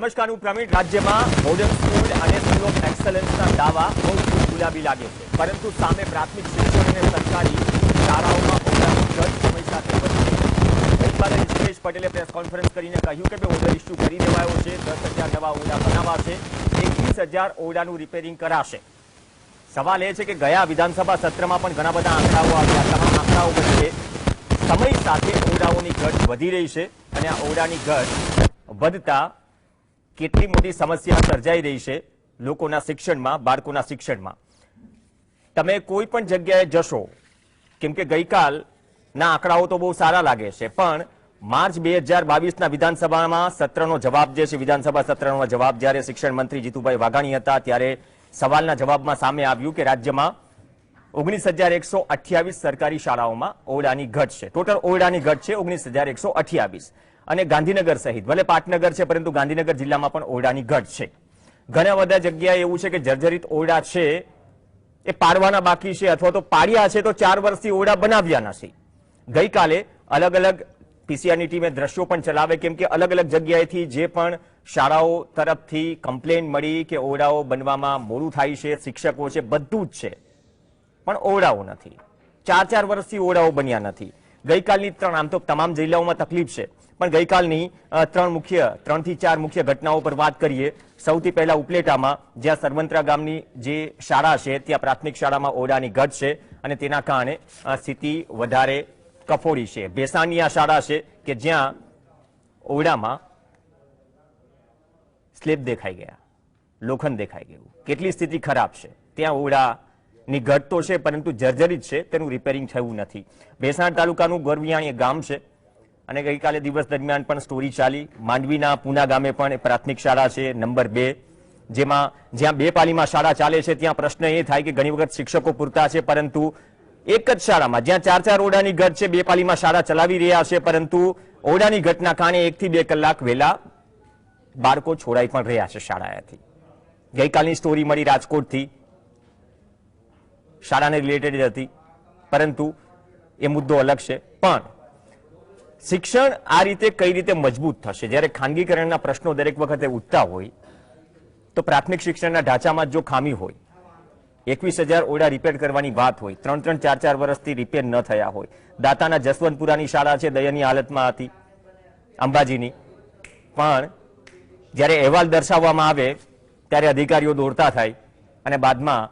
નમસ્કાર, હું પ્રવીણ. રાજ્યમાં મોડર્ન સ્કૂલ અને સ્કૂલ ઓફ એક્સલન્સના દાવા બહુ ગુલાબી લાગે છે, પરંતુ સામે પ્રાથમિક શિક્ષણ અને સરકારી શાળાઓમાં ઓરડાની ઘટ સમય સાથે વધી છે. ગઈકાલે ઋષિકેશ પટેલે પ્રેસ કોન્ફરન્સ કરીને કહ્યું કે ઓર્ડર ઇસ્યુ કરી દેવાયો છે, 10,000 નવા ઓરડા બનાવાશે, 21,000 ઓરડાનું રિપેરિંગ કરાશે. સવાલ એ છે કે ગયા વિધાનસભા સત્રમાં પણ ઘણા બધા આંકડાઓ આવ્યા. તમામ આંકડાઓ વચ્ચે સમય સાથે ઓરડાઓની ઘટ વધી રહી છે અને આ ઓરડાની ઘટ વધતા કેટલી મોટી સમસ્યા સર્જાઈ રહી છે લોકોના શિક્ષણમાં, બાળકોના શિક્ષણમાં. તમે કોઈ પણ જગ્યાએ જશો, કેમ કે ગઈકાલના આંકડાઓ તો બહુ સારા લાગે છે, પણ માર્ચ 2022ના વિધાનસભામાં સત્રનો જવાબ જે છે, વિધાનસભા સત્રનો જવાબ જ્યારે શિક્ષણ મંત્રી જીતુભાઈ વાઘાણી હતા ત્યારે સવાલના જવાબમાં સામે આવ્યું કે રાજ્યમાં 19,128 સરકારી શાળાઓમાં ઓરડાની ઘટ છે. ટોટલ ઓરડાની ઘટ છે 19,128 અને ગાંધીનગર સહિત, ભલે પાટનગર છે પરંતુ ગાંધીનગર જિલ્લામાં પણ ઓરડાની ઘટ છે. ઘણા બધા જગ્યાએ એવું છે કે જર્જરિત ઓરડા છે એ પાડવાના બાકી છે, અથવા તો પાડ્યા છે તો 4 વર્ષથી ઓરડા બનાવ્યા નથી. ગઈકાલે અલગ અલગ પીસીઆરની ટીમે દ્રશ્યો પણ ચલાવે, કેમ કે અલગ અલગ જગ્યાએથી જે પણ શાળાઓ તરફથી કમ્પ્લેન મળી કે ઓરડાઓ બનવામાં મોડું થાય છે, શિક્ષકો છે, બધું જ છે, પણ ઓરડાઓ નથી. 4 વર્ષથી ઓરડાઓ બન્યા નથી. ગઈકાલની 3, આમ તો તમામ જિલ્લાઓમાં તકલીફ છે, પણ ગઈકાલની 3 થી 4 મુખ્ય ઘટનાઓ પર વાત કરીએ. સૌથી પહેલા ઉપલેટામાં, જ્યાં સરવંતરા ગામની જે શાળા છે ત્યાં પ્રાથમિક શાળામાં ઓરડાની ઘટ છે અને તેના કારણે સ્થિતિ વધારે કફોડી છે. ભેસાણની આ શાળા છે કે જ્યાં ઓરડામાં સ્લેબ દેખાઈ ગયા, લોખંડ દેખાઈ ગયું. કેટલી સ્થિતિ ખરાબ છે. ત્યાં ઓરડાની ઘટ તો છે પરંતુ જર્જરિત છે, તેનું રિપેરિંગ થયું નથી. ભેસાણ તાલુકાનું ગોરવિયાણી ગામ છે અને ગઈકાલે દિવસ દરમિયાન પણ સ્ટોરી ચાલી. માંડવીના પૂના ગામે પણ પ્રાથમિક શાળા છે નંબર 2, જેમાં જ્યાં 2 પાલીમાં શાળા ચાલે છે ત્યાં પ્રશ્ન એ થાય કે ઘણી વખત શિક્ષકો પૂરતા છે, પરંતુ એક જ શાળામાં જ્યાં 4 ઓરડાની ઘટ છે, 2 પાલીમાં શાળા ચલાવી રહ્યા છે, પરંતુ ઓરડાની ઘટના કારણે 1 થી 2 કલાક વહેલા બાળકો છોડાઈ પણ રહ્યા છે શાળાએથી. ગઈકાલની સ્ટોરી મળી રાજકોટથી, શાળાને રિલેટેડ હતી, પરંતુ એ મુદ્દો અલગ છે. પણ શિક્ષણ આ રીતે કઈ રીતે મજબૂત થશે? જ્યારે ખાનગીકરણના પ્રશ્નો દરેક વખતે ઉઠતા હોય તો પ્રાથમિક શિક્ષણના ઢાંચામાં જો ખામી હોય, 21,000 ઓરડા રિપેર કરવાની વાત હોય, 3-3, 4-4 વર્ષથી રિપેર ન થયા હોય. દાતાના જસવંતપુરાની શાળા છે, દયનીય હાલતમાં હતી, અંબાજીની, પણ જ્યારે અહેવાલ દર્શાવવામાં આવે ત્યારે અધિકારીઓ દોડતા થાય અને બાદમાં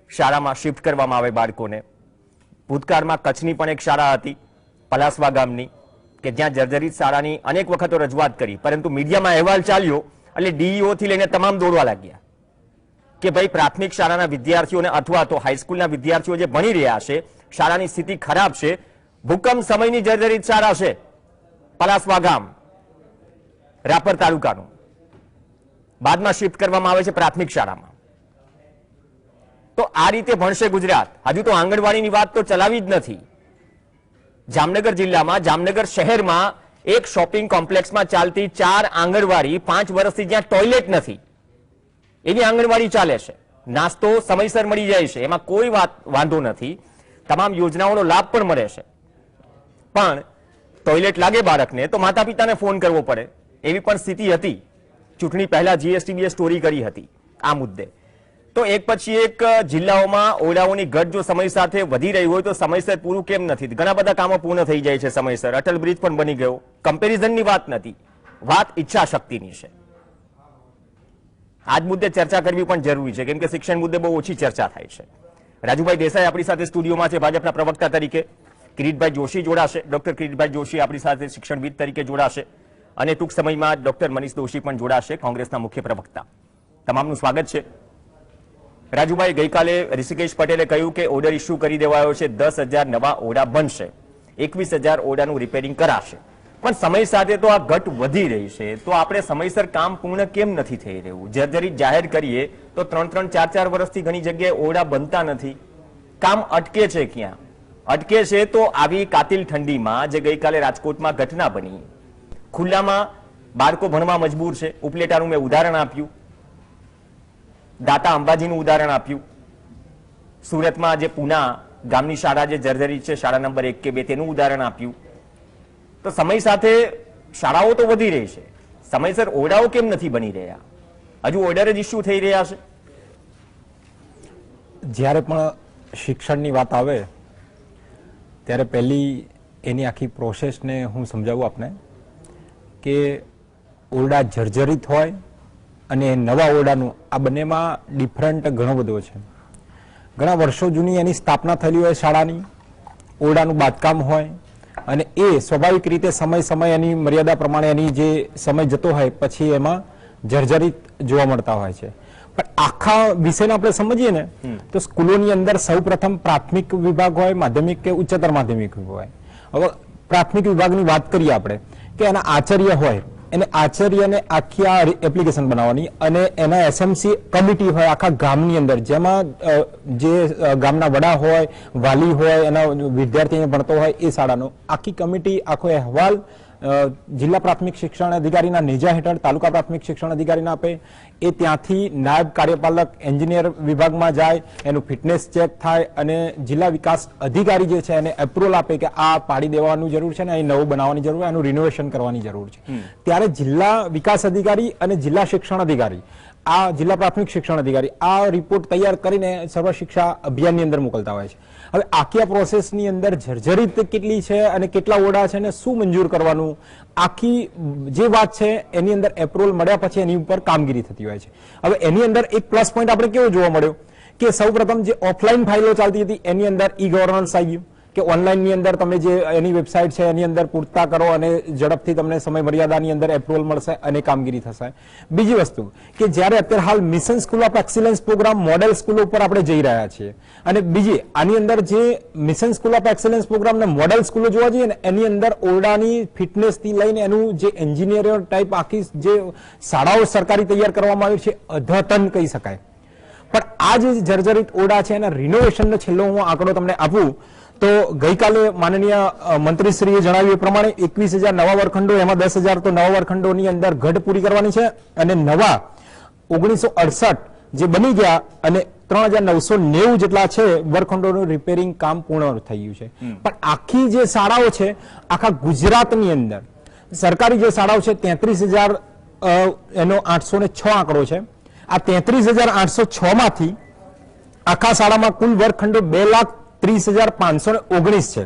શાળામાં શિફ્ટ કરવામાં આવે બાળકોને. ભૂતકાળમાં કચ્છની પણ એક શાળા હતી, પલાસવા ગામની, કે જ્યાં જર્જરિત શાળાની અનેક વખતો રજૂઆત કરી, પરંતુ મીડિયામાં અહેવાલ ચાલ્યો એટલે ડીઈઓ થી લઈને તમામ દોડવા લાગ્યા કે ભાઈ પ્રાથમિક શાળાના વિદ્યાર્થીઓને અથવા તો હાઈસ્કૂલના વિદ્યાર્થીઓ જે ભણી રહ્યા છે, શાળાની સ્થિતિ ખરાબ છે. ભૂકંપ સમયની જર્જરિત શાળા છે પલાસવા ગામ, રાપર તાલુકાનું, બાદમાં શિફ્ટ કરવામાં આવે છે પ્રાથમિક શાળામાં. તો આ રીતે ભણશે ગુજરાત? હજુ તો આંગણવાડીની વાત તો ચલાવી જ નથી. જામનગર જિલ્લામાં, જામનગર શહેરમાં એક શોપિંગ કોમ્પ્લેક્સમાં ચાલતી 4 આંગણવાડી 5 વર્ષથી જ્યાં ટોયલેટ નથી એની આંગણવાડી ચાલે છે. નાસ્તો સમયસર મળી જાય છે, એમાં કોઈ વાંધો નથી, તમામ યોજનાઓનો લાભ પણ મળે છે, પણ ટોયલેટ લાગે બાળકને તો માતા પિતાને ફોન કરવો પડે, એવી પણ સ્થિતિ હતી. ચૂંટણી પહેલા જીએસટીબીએ સ્ટોરી કરી હતી આ મુદ્દે. તો એક પછી એક જિલ્લાઓમાં ઓરડાઓની ઘટ જો સમય સાથે વધી રહી હોય તો સમયસર પૂરું કેમ નથી? ઘણા બધા કામો પૂર્ણ થઈ જાય છે સમયસર. અટલ બ્રિજ પણ બની ગયો. કમ્પેરિઝનની વાત નથી, વાત ઈચ્છા શક્તિની છે. આજ મુદ્દે ચર્ચા કરવી પણ જરૂરી છે, કેમ કે શિક્ષણ મુદ્દે બહુ ઓછી ચર્ચા થાય છે. રાજુભાઈ દેસાઈ આપણી સાથે સ્ટુડિયોમાં છે, ભાજપના પ્રવક્તા તરીકે. કિરીટભાઈ જોશી જોડાશે, ડોક્ટર કિરીટભાઈ જોશી આપણી સાથે શિક્ષણવિદ તરીકે જોડાશે, અને ટૂંક સમયમાં ડોક્ટર મનીષ દોશી પણ જોડાશે, કોંગ્રેસના મુખ્ય પ્રવક્તા. તમામનું સ્વાગત છે. રાજુભાઈ, ગઈકાલે ઋષિકેશ પટેલે કહ્યું કે ઓર્ડર ઇસ્યુ કરી દેવાયો છે, 10,000 નવા ઓરડા બનશે, 21,000 ઓરડાનું રિપેરિંગ કરાશે, પણ સમય સાથે તો આ ઘટ વધી રહી છે. તો આપણે સમયસર કામ પૂર્ણ કેમ નથી થઈ રહ્યું? જર્જરિત જાહેર કરીએ તો 3-3, 4-4 વર્ષથી ઘણી જગ્યાએ ઓરડા બનતા નથી. કામ અટકે છે. ક્યાં અટકે છે? તો આવી કાતિલ ઠંડીમાં જે ગઈકાલે રાજકોટમાં ઘટના બની, ખુલ્લામાં બાળકો ભણવા મજબૂર છે. ઉપલેટાનું મેં ઉદાહરણ આપ્યું, દાતા અંબાજીનું ઉદાહરણ આપ્યું, સુરતમાં જે પૂના ગામની શાળા જે જર્જરિત છે, શાળા નંબર 1 કે 2, તેનું ઉદાહરણ આપ્યું. તો સમય સાથે શાળાઓ તો વધી રહી છે, સમયસર ઓરડાઓ કેમ નથી બની રહ્યા? હજુ ઓર્ડર જ ઇસ્યુ થઈ રહ્યા છે. જ્યારે પણ શિક્ષણની વાત આવે ત્યારે પહેલી એની આખી પ્રોસેસને હું સમજાવું આપને કે ઓરડા જર્જરિત હોય અને નવા ઓરડાનું આ બંનેમાં ડિફરન્ટ ઘણો બધો છે. ઘણા વર્ષો જૂની એની સ્થાપના થયેલી હોય શાળાની, ઓરડાનું બાંધકામ હોય અને એ સ્વાભાવિક રીતે સમય એની મર્યાદા પ્રમાણે એની જે સમય જતો હોય પછી એમાં જર્જરિત જોવા મળતા હોય છે. પણ આખા વિષયને આપણે સમજીએ ને તો સ્કૂલોની અંદર સૌપ્રથમ પ્રાથમિક વિભાગ હોય, માધ્યમિક કે ઉચ્ચતર માધ્યમિક હોય. હવે પ્રાથમિક વિભાગની વાત કરીએ આપણે કે એના આચાર્ય હોય, એને આચાર્યને આખી આ એપ્લિકેશન બનાવવાની અને એના એસએમસી કમિટી હોય આખા ગામની અંદર, જેમાં જે ગામના વડા હોય, વાલી હોય, એના વિદ્યાર્થી ભણતો હોય એ શાળાનો આખી કમિટી આખો અહેવાલ જિલ્લા પ્રાથમિક શિક્ષણ અધિકારીના નેજા હેઠળ તાલુકા પ્રાથમિક શિક્ષણ અધિકારીને આપે. એ ત્યાંથી નાયબ કાર્યપાલક એન્જિનિયર વિભાગમાં જાય, એનું ફિટનેસ ચેક થાય અને જિલ્લા વિકાસ અધિકારી જે છે એને એપ્રુવલ આપે કે આ પાડી દેવાનું જરૂર છે ને અહીં નવું બનાવવાની જરૂર છે, એનું રિનોવેશન કરવાની જરૂર છે. ત્યારે જિલ્લા વિકાસ અધિકારી અને જિલ્લા શિક્ષણ અધિકારી, આ જિલ્લા પ્રાથમિક શિક્ષણ અધિકારી આ રિપોર્ટ તૈયાર કરીને સર્વ શિક્ષા અભિયાનની અંદર મોકલતા હોય છે. હવે આખી આ પ્રોસેસની અંદર જર્જરિત કેટલી છે અને કેટલા ઓરડા છે અને શું મંજૂર કરવાનું, આખી જે વાત છે એની અંદર એપ્રુવલ મળ્યા પછી એની ઉપર કામગીરી થતી હોય છે. હવે એની અંદર એક પ્લસ પોઈન્ટ આપણે કેવો જોવા મળ્યો કે સૌપ્રથમ જે ઓફલાઈન ફાઇલો ચાલતી હતી એની અંદર ઈ ગવર્નન્સ આવી ગયું કે ઓનલાઈન ની અંદર તમે જે એની વેબસાઇટ છે એની અંદર પૂરતા કરો અને ઝડપથી તમને સમય મર્યાદાની અંદર એપ્રુવલ મળશે અને કામગીરી થશે. બીજી વસ્તુ કે જ્યારે અત્યારે હાલ mission school of excellence programme model સ્કૂલો ઉપર આપણે જઈ રહ્યા છીએ અને બીજી આની અંદર જે mission school of excellence programme ને મોડેલ સ્કૂલો જોવા જઈએ ને એની અંદર ઓરડાની ફિટનેસ થી લઈને એનું જે એન્જિનિયર ટાઈપ આખી જે શાળાઓ સરકારી તૈયાર કરવામાં આવી છે અદ્યતન કહી શકાય. પણ આ જે જર્જરિત ઓરડા છે એના રિનોવેશનનો છેલ્લો હું આંકડો તમને આપું તો ગઈકાલે માનનીય મંત્રીશ્રીએ જણાવ્યું એ પ્રમાણે 21,000 નવા વર્ગખંડો, એમાં 10,000 તો નવા વર્ગખંડોની અંદર ઘટ પૂરી કરવાની છે અને નવા 1968 જે બની ગયા અને 3,990 જેટલા છે વર્ગખંડોનું રિપેરિંગ કામ પૂર્ણ થઈ ગયું છે. પણ આખી જે શાળાઓ છે આખા ગુજરાતની અંદર સરકારી જે શાળાઓ છે 33,000 એનો 806 આંકડો છે. આ 33,806 માંથી આખા શાળામાં કુલ વર્ગખંડો 2,30,519 છે,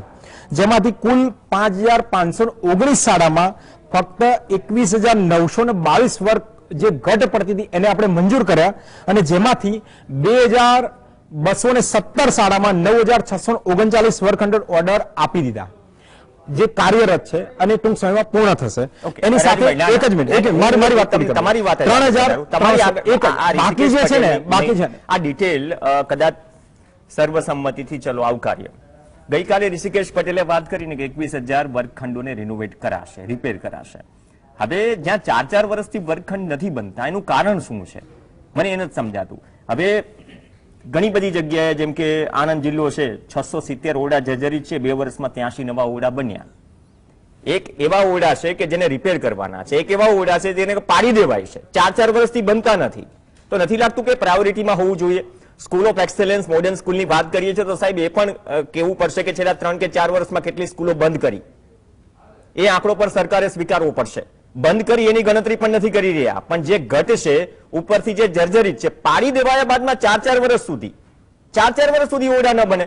જેમાંથી કુલ 5,519 શાળામાં ફક્ત 21,922 વર્ગ જે ઘટ પડતી હતી એને આપણે મંજૂર કર્યા અને જેમાંથી 2,217 શાળામાં 9,639 વર્ગખંડ ઓર્ડર આપી દીધા જે કાર્યરત છે અને ટૂંક સમયમાં પૂર્ણ થશે. એની સાથે એક જ મિનિટ મારી વાત તમારી વાત 3,000 બાકી જે છે ને બાકી છે આ ડિટેલ કદાચ સર્વસંમતિથી ચલો આવકાર્ય. ગઈકાલે ઋષિકેશ પટેલે વાત કરીને કે 21,000 વર્ગખંડોને રિનોવેટ કરાશે, રિપેર કરાશે. હવે જ્યાં 4 વર્ષથી વર્ગખંડ નથી બનતા એનું કારણ શું છે મને એ નથી સમજાતું. હવે ઘણી બધી જગ્યાએ જેમ કે આણંદ જિલ્લો છે 670 ઓરડા જર્જરિત છે, 2 વર્ષમાં 83 નવા ઓરડા બન્યા. એક એવા ઓરડા છે કે જેને રિપેર કરવાના છે, એક એવા ઓરડા છે જેને પાડી દેવાય છે, 4 વર્ષથી બનતા નથી. તો નથી લાગતું કે પ્રાયોરિટીમાં હોવું જોઈએ? સ્કૂલ ઓફ એક્સેલન્સ મોડર્ન સ્કૂલની વાત કરીએ છીએ તો સાહેબ એ પણ કહેવું પડશે કે છેલ્લા 3 કે 4 વર્ષમાં કેટલી સ્કૂલો બંધ કરી, એ આંકડો પણ સરકારે સ્વીકારવો પડશે. બંધ કરી એની ગણતરી પણ નથી કરી રહ્યા, પણ જે ઘટ છે ઉપરથી જે જર્જરિત છે પાડી દેવાયા બાદમાં 4 વર્ષ સુધી ઓરડા ન બને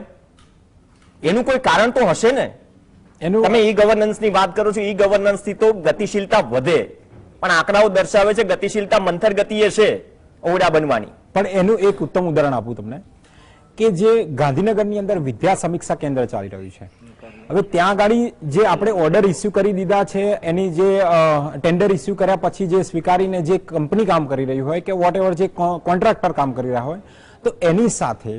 એનું કોઈ કારણ તો હશે ને. તમે ઈ ગવર્નન્સ ની વાત કરો છો, ઈ ગવર્નન્સ થી તો ગતિશીલતા વધે, પણ આંકડાઓ દર્શાવે છે ગતિશીલતા મંથર ગતિએ છે ઓરડા બનવાની. પણ એનું એક ઉત્તમ ઉદાહરણ આપું તમને કે જે ગાંધીનગરની અંદર વિદ્યા સમીક્ષા કેન્દ્ર ચાલી રહ્યું છે. હવે ત્યાં ગાડી જે આપણે ઓર્ડર ઇસ્યુ કરી દીધા છે એની જે ટેન્ડર ઇસ્યુ કર્યા પછી જે સ્વીકારીને જે કંપની કામ કરી રહી હોય કે વોટ એવર જે કોન્ટ્રાક્ટર કામ કરી રહ્યા હોય તો એની સાથે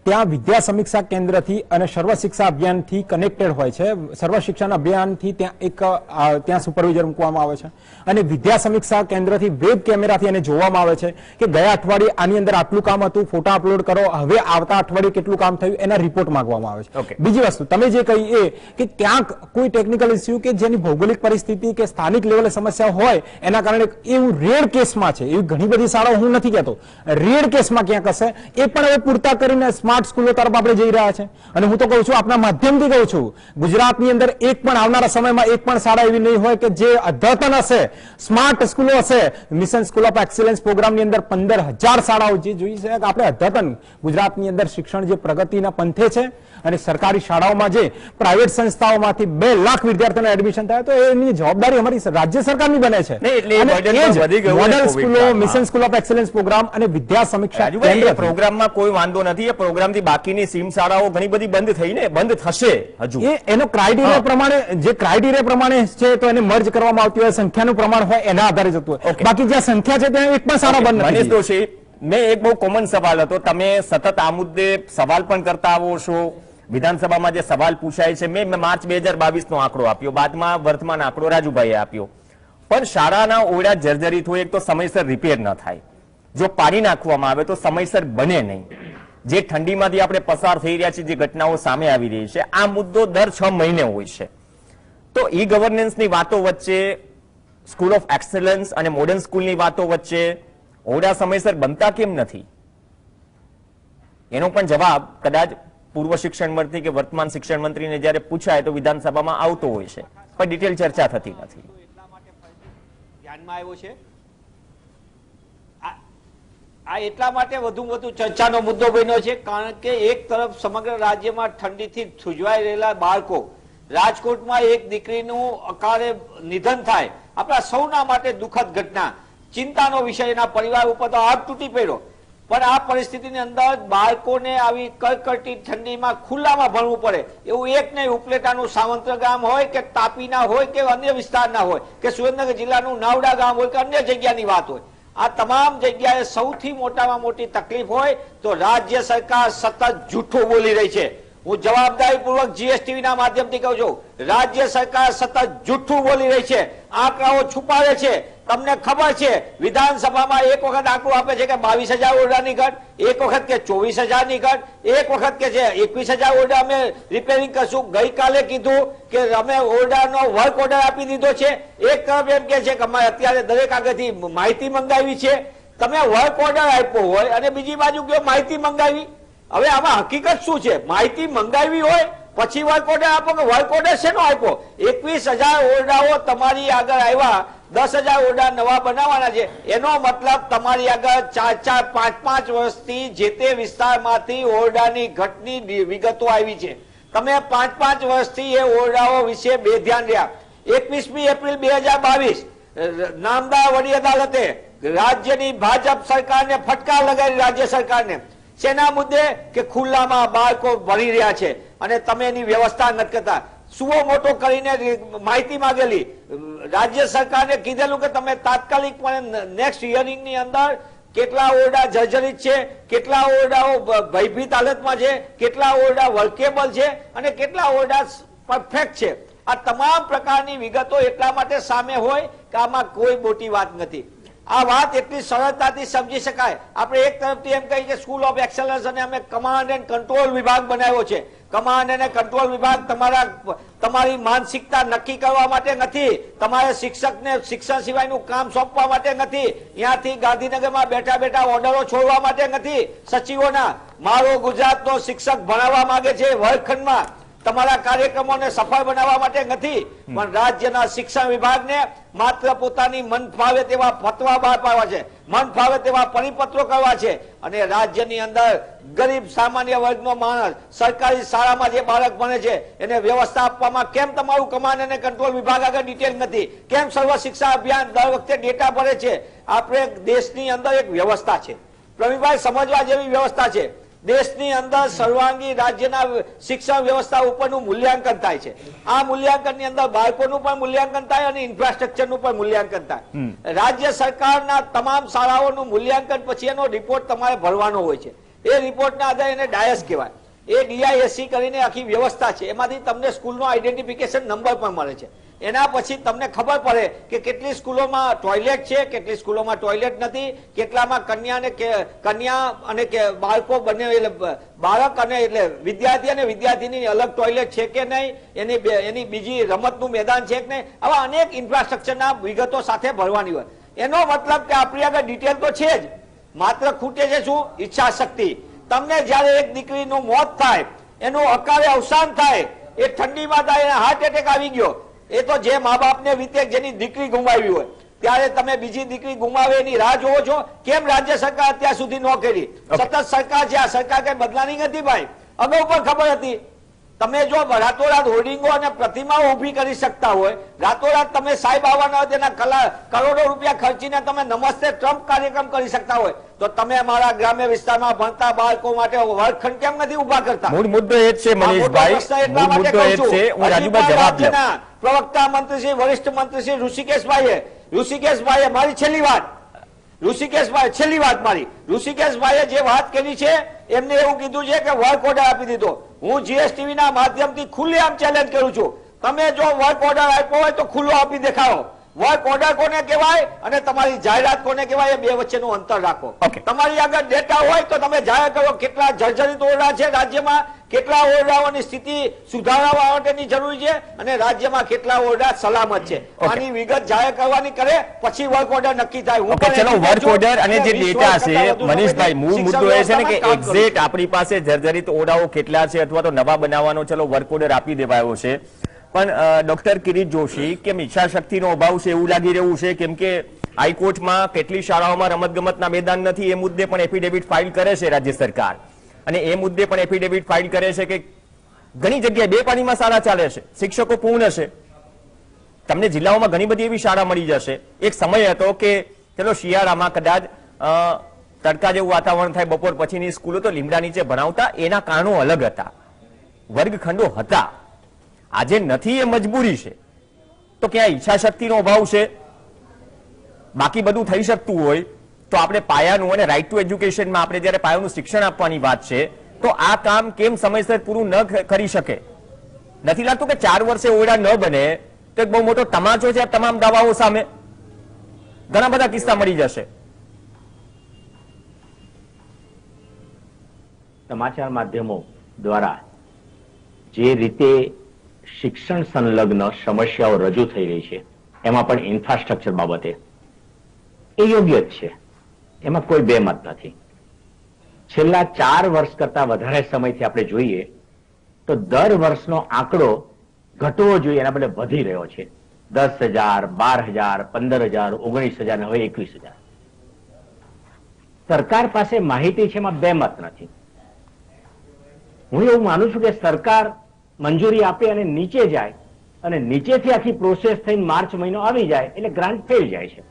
ત્યાં વિદ્યા સમીક્ષા કેન્દ્રથી અને સર્વ શિક્ષા અભિયાનથી કનેક્ટેડ હોય છે. સર્વ શિક્ષણ અભિયાનથી ત્યાં સુપરવિઝર મૂકવામાં આવે છે અને વિદ્યા સમીક્ષા કેન્દ્રથી વેબ કેમેરાથી એને જોવામાં આવે છે કે ગયા અઠવાડિયે આની અંદર આટલું કામ હતું, ફોટા અપલોડ કરો, હવે આવતા અઠવાડિયે કેટલું કામ થયું એના રિપોર્ટ માંગવામાં આવે છે. બીજી વસ્તુ તમે જે કહી એ કે ક્યાંક કોઈ ટેકનિકલ ઇસ્યુ કે જેની ભૌગોલિક પરિસ્થિતિ કે સ્થાનિક લેવલે સમસ્યા હોય એના કારણે એવું રેડ કેસમાં છે, એવી ઘણી બધી શાળાઓ હું નથી કહેતો, રેડ કેસમાં ક્યાંક હશે એ પણ હવે પૂરતા કરીને સ્માર્ટ સ્માર્ટ સ્કૂલો તરફ આપણે જઈ રહ્યા છે. અને હું તો કહું છું, આપના માધ્યમથી કહું છું, ગુજરાતની અંદર એક પણ આવનારા સમયમાં એક પણ શાળા એવી નહીં હોય કે જે અદ્યતન હશે, સ્માર્ટ સ્કૂલો હશે. મિશન સ્કૂલ ઓફ એક્સલન્સ પ્રોગ્રામની અંદર 15,000 શાળાઓ જે જોઈ છે કે આપણે અદ્યતન ગુજરાતની અંદર શિક્ષણ જે પ્રગતિના પંથે છે, અને સરકારી શાળાઓમાં જે પ્રાઇવેટ સંસ્થાઓમાંથી 2 લાખ વિદ્યાર્થીઓને એડમિશન થાય, તો એની જવાબદારી અમારી રાજ્ય સરકારની બને છે. મોડેલ સ્કૂલો, mission school of excellence programme અને વિદ્યા સમીક્ષા કેન્દ્ર પ્રોગ્રામમાં કોઈ વાંધો નથી. એ પ્રોગ્રામથી બાકીની સીમ શાળાઓ ઘણી બધી બંધ થશે હજુ. એનો ક્રાઇટેરિયા પ્રમાણે, જે ક્રાઇટેરિયા પ્રમાણે છે, તો એને મર્જ કરવામાં આવતી હોય, સંખ્યાનું પ્રમાણ હોય એના આધારે જતું હોય. બાકી જ્યાં સંખ્યા છે ત્યાં એક પણ શાળા બંધ નથી. મનીષ દોશી, મેં એક બહુ કોમન સવાલ હતો, તમે સતત આ મુદ્દે સવાલ પણ કરતા આવો છો. વિધાનસભામાં જે સવાલ પૂછાય છે, મેં માર્ચ 2022 નો આંકડો આપ્યો, બાદમાં વર્તમાન આંકડો રાજુભાઈએ આપ્યો. પણ શાળાના ઓરડા જર્જરિત હોય, એક તો સમયસર રિપેર ન થાય, જો પાડી નાખવામાં આવે તો સમયસર બને નહીં. જે ઠંડીમાંથી આપણે પસાર થઈ રહ્યા છીએ, જે ઘટનાઓ સામે આવી રહી છે, આ મુદ્દો દર 6 મહિને હોય છે. તો ઈ ગવર્નન્સની વાતો વચ્ચે, સ્કૂલ ઓફ એક્સલન્સ અને મોડર્ન સ્કૂલની વાતો વચ્ચે ઓરડા સમયસર બનતા કેમ નથી? એનો પણ જવાબ કદાચ પૂર્વ શિક્ષણ મંત્રી કે વર્તમાન શિક્ષણ મંત્રીને જ્યારે પૂછાય તો વિધાનસભામાં આવતો હોય છે, પણ ડિટેલ ચર્ચા થતી નથી. ધ્યાનમાં આવ્યો છે આ એટલા માટે વધુ ચર્ચાનો મુદ્દો બન્યો છે, કારણ કે એક તરફ સમગ્ર રાજ્યમાં ઠંડીથી થૂંજવાઈ રહેલા બાળકો, રાજકોટમાં એક દીકરીનું અકાળે નિધન થાય, આપણા સૌના માટે દુઃખદ ઘટના, ચિંતાનો વિષય, એના પરિવાર ઉપર તો હાથ તૂટી પડ્યો. પણ આ પરિસ્થિતિની અંદર બાળકોને આવી કડકડતી ઠંડીમાં ખુલ્લામાં ભણવું પડે, એવું એક નહીં. ઉપલેટાનું સાવંત્ર ગામ હોય કે તાપીના હોય કે અન્ય વિસ્તારના હોય કે સુરેન્દ્રનગર જિલ્લાનું નાવડા ગામ હોય કે અન્ય જગ્યાની વાત હોય, આ તમામ જગ્યાએ સૌથી મોટામાં મોટી તકલીફ હોય તો રાજ્ય સરકાર સતત જૂઠું બોલી રહી છે. હું જવાબદારીપૂર્વક જીએસટીવી ના માધ્યમથી કહું છું, રાજ્ય સરકાર સતત જૂઠું બોલી રહી છે, આંકડાઓ છુપાવે છે. તમને ખબર છે, વિધાનસભામાં એક વખત આંકડો આપે છે કે 22,000 ઓરડાની ઘટ, એક વખત કે 24,000ની ઘટ, એક વખત કે છે 21,000 ઓરડા અમે રિપેરિંગ કરશું. ગઈકાલે કીધું કે અમે ઓરડાનો વર્ક ઓર્ડર આપી દીધો છે. એક તરફ એમ કે છે કે અમે અત્યારે દરેક આગળથી માહિતી મંગાવી છે. તમે વર્ક ઓર્ડર આપ્યો હોય અને બીજી બાજુ કયો માહિતી મંગાવી. હવે આમાં હકીકત શું છે? માહિતી મંગાવી હોય પછી વર્ક ઓર્ડર આપો કે વર્ક ઓર્ડર શેનો આપ્યો? 21,000 ઓરડાઓ તમારી આગળ આવ્યા, 10,000 ઓરડા નવા બનાવવાના છે. એનો મતલબ તમારી આગળ 4-4, 5-5 વર્ષથી જે તે વિસ્તારમાંથી ઓરડાની ઘટની વિગતો આવી છે. તમે 5-5 વર્ષથી એ ઓરડાઓ વિશે બેધ્યાન રહ્યા. 21મી એપ્રિલ 2022 નામદાર વડી અદાલતે રાજ્યની ભાજપ સરકારને ફટકાર લગાવી, રાજ્ય સરકારને. શેના મુદ્દે? કે ખુલ્લામાં બાળકો ભણી રહ્યા છે અને તમે એની વ્યવસ્થા નથી કરતા. સુઓ મોટો કરીને માહિતી માંગેલી, રાજ્ય સરકારને કીધેલું કે તમે તાત્કાલિકપણે નેક્સ્ટ હિયરિંગની અંદર કેટલા ઓરડા જર્જરિત છે, કેટલા ઓરડાઓ ભયભીત હાલતમાં છે, કેટલા ઓરડા વર્કેબલ છે અને કેટલા ઓરડા પરફેક્ટ છે. આ તમામ પ્રકારની વિગતો એટલા માટે સામે હોય કે આમાં કોઈ મોટી વાત નથી. આ વાત એટલી સરળતાથી સમજી શકાય. આપણે એક તરફથી એમ કહીએ કે સ્કૂલ ઓફ એક્સલન્સ અને અમે કમાન્ડ એન્ડ કંટ્રોલ વિભાગ બનાવ્યો છે. કમાન્ડ અને કંટ્રોલ વિભાગ તમારી માનસિકતા નક્કી કરવા માટે નથી, તમારે શિક્ષકને શિક્ષણ સિવાયનું કામ સોંપવા માટે નથી, ત્યાંથી ગાંધીનગરમાં બેઠા બેઠા ઓર્ડરો છોડવા માટે નથી સચિવોના. મારો ગુજરાતનો શિક્ષક ભણાવવા માંગે છે વર્ગખંડમાં, તમારા કાર્યક્રમોને સફળ બનાવવા માટે નથી, પણ રાજ્યના શિક્ષણ વિભાગને માત્ર પોતાની મન ફાવે તેવા ફતવા બહાર પાડવા છે, મન ફાવે તેવા પરિપત્રો કરવા છે. અને રાજ્યની અંદર ગરીબ સામાન્ય વર્ગનો માણસ સરકારી શાળામાં જે બાળક ભણે છે એને વ્યવસ્થા આપવામાં કેમ તમારું કમાન્ડ અને કંટ્રોલ વિભાગ આગળ ડિટેલ નથી? કેમ સર્વ શિક્ષા અભિયાન દર વખતે ડેટા ભરે છે? આપણે દેશની અંદર એક વ્યવસ્થા છે, પ્રવીણભાઈ, સમજવા જેવી વ્યવસ્થા છે. દેશની અંદર સર્વાંગી રાજ્યના શિક્ષણ વ્યવસ્થા ઉપરનું મૂલ્યાંકન થાય છે. આ મૂલ્યાંકનની અંદર બાળકોનું પણ મૂલ્યાંકન થાય અને ઇન્ફ્રાસ્ટ્રક્ચરનું પણ મૂલ્યાંકન થાય. રાજ્ય સરકારના તમામ શાળાઓનું મૂલ્યાંકન પછી એનો રિપોર્ટ તમારે ભરવાનો હોય છે. એ રિપોર્ટના આધારે એને ડાયસ કહેવાય. એ DISC કરીને આખી વ્યવસ્થા છે. એમાંથી તમને સ્કૂલનો આઈડેન્ટિફિકેશન નંબર પણ મળે છે. એના પછી તમને ખબર પડે કે કેટલી સ્કૂલોમાં ટોયલેટ છે, કેટલી સ્કૂલોમાં ટોયલેટ નથી, કેટલામાં કન્યા અને બાળકો બંને, એટલે બાળક અને એટલે વિદ્યાર્થી અને વિદ્યાર્થીની અલગ ટોયલેટ છે કે નહીં, એની બીજી રમતનું મેદાન છે કે નહીં, આવા અનેક ઇન્ફ્રાસ્ટ્રક્ચરના વિગતો સાથે ભરવાની હોય. એનો મતલબ કે આપણી આગળ ડિટેલ તો છે જ, માત્ર ખૂટે છે શું? ઈચ્છા શક્તિ. તમને જ્યારે એક દીકરીનું મોત થાય, એનું અકાળે અવસાન થાય, એ ઠંડીમાં થાય, એને હાર્ટ એટેક આવી ગયો, એ તો જે મા બાપને વીતે જેની દીકરી ગુમાવી હોય, ત્યારે તમે બીજી દીકરી ગુમાવે એની રાહ જોવો છો? કેમ રાજ્ય સરકાર અત્યાર સુધી ન કરી? સતત સરકાર છે, આ સરકાર કઈ બદલાની નથી ભાઈ, અગાઉ પણ ખબર હતી. તમે જો રાતોરાત હોર્ડિંગો અને પ્રતિમાઓ ઉભી કરી શકતા હોય, રાતોરાત તમે સાહેબ આવવાના હોય તેના કરોડો રૂપિયા ખર્ચીને તમે નમસ્તે ટ્રમ્પ કાર્યક્રમ કરી શકતા હોય, તો તમે અમારા ગ્રામ્ય વિસ્તારમાં ભણતા બાળકો માટે વર્ગખંડ કેમ નથી ઉભા કરતા? મૂળ મુદ્દો એ જ છે મનીષભાઈ, મૂળ મુદ્દો એ જ છે. હું રાજુભાઈ જવાબ લઉં. પ્રવક્તા મંત્રી શ્રી, વરિષ્ઠ મંત્રી શ્રી ઋષિકેશભાઈએ મારી છેલ્લી વાત, ઋષિકેશભાઈ છેલ્લી વાત મારી, ઋષિકેશભાઈએ જે વાત કરી છે એમને એવું કીધું છે કે વર્ક ઓર્ડર આપી દીધો. હું જીએસટીવી ના માધ્યમથી ખુલ્લેઆમ ચેલેન્જ કરું છું, તમે જો વર્ક ઓર્ડર આપ્યો હોય તો ખુલ્લો આપી દેખાડો. વર્ક ઓર્ડર કોને કહેવાય અને તમારી જાહેરાત કોને કહેવાય, એ બે વચ્ચેનું અંતર રાખો. તમારી આગળ ડેટા હોય તો તમે જાહેર કરો કેટલા જર્જરિત ઓરડા છે રાજ્યમાં, કેટલા ઓરડાઓની સ્થિતિ સુધારવા માટેની જરૂરી છે અને રાજ્યમાં કેટલા ઓરડા સલામત છે. આની વિગત જાહેર કરવાની કરે પછી વર્ક ઓર્ડર નક્કી થાય. હું ચલો વર્ક ઓર્ડર અને જે ડેટા છે મનીષભાઈ, મૂળ મુદ્દો એ છે ને કે એક્ઝેક્ટ આપણી પાસે જર્જરિત ઓરડાઓ કેટલા છે અથવા તો નવા બનાવવાનો ચલો વર્ક ઓર્ડર આપી દેવાયો છે, પણ ડોક્ટર કિરીટ જોશી, કેમ ઈચ્છા શક્તિનો અભાવ છે એવું લાગી રહ્યું છે? કેમ કે હાઈકોર્ટમાં કેટલી શાળાઓમાં રમતગમતના મેદાન નથી એ મુદ્દે પણ એફિડેવિટ ફાઇલ કરે છે રાજ્ય સરકાર, અને એ મુદ્દે પણ એફિડેવિટ ફાઇલ કરે છે કે ઘણી જગ્યાએ બે પાણીમાં શાળા ચાલે છે, શિક્ષકો પૂર્ણ છે. તમને જિલ્લાઓમાં ઘણી બધી એવી શાળા મળી જશે. એક સમય હતો કે ચલો શિયાળામાં કદાચ તડકા જેવું વાતાવરણ થાય, બપોર પછીની સ્કૂલો તો લીમડા નીચે ભણાવતા, એના કારણો અલગ હતા, વર્ગખંડો હતા. આજે નથી, એ મજબૂરી છે. તો ક્યાં ઈચ્છા શક્તિનો અભાવ છે? બાકી બધું થઈ શકતું હોય તો આપણે પાયાનું અને રાઇટ ટુ એજ્યુકેશનમાં આપણે જ્યારે પાયાનું શિક્ષણ આપવાની વાત છે તો આ કામ કેમ સમયસર પૂરું ન કરી શકે? નથી લાગતું કે 4 વર્ષે ઓરડા ન બને તો એક બહુ મોટો તમાચો છે આ તમામ દાવાઓ સામે? ઘણા બધા કિસ્સા મળી જશે. સમાચાર માધ્યમો દ્વારા જે રીતે શિક્ષણ સંલગ્ન સમસ્યાઓ રજૂ થઈ રહી છે, એમાં પણ ઇન્ફ્રાસ્ટ્રક્ચર બાબતે એ યોગ્ય જ છે, એમાં કોઈ બેમત નથી. છેલ્લા 4 વર્ષ કરતા વધારે સમયથી આપણે જોઈએ તો દર વર્ષનો આંકડો ઘટવો જોઈએ, એના બદલે વધી રહ્યો છે. 10,000, 12,000, 15,000, 19,000 હવે 21,000. સરકાર પાસે માહિતી છે, એમાં બેમત નથી. હું એવું માનું છું કે સરકાર મંજૂરી આપે અને નીચે જાય અને નીચેથી આખી પ્રોસેસ થઈને માર્ચ મહિનો આવી જાય એટલે ગ્રાન્ટ ફેલ જાય છે.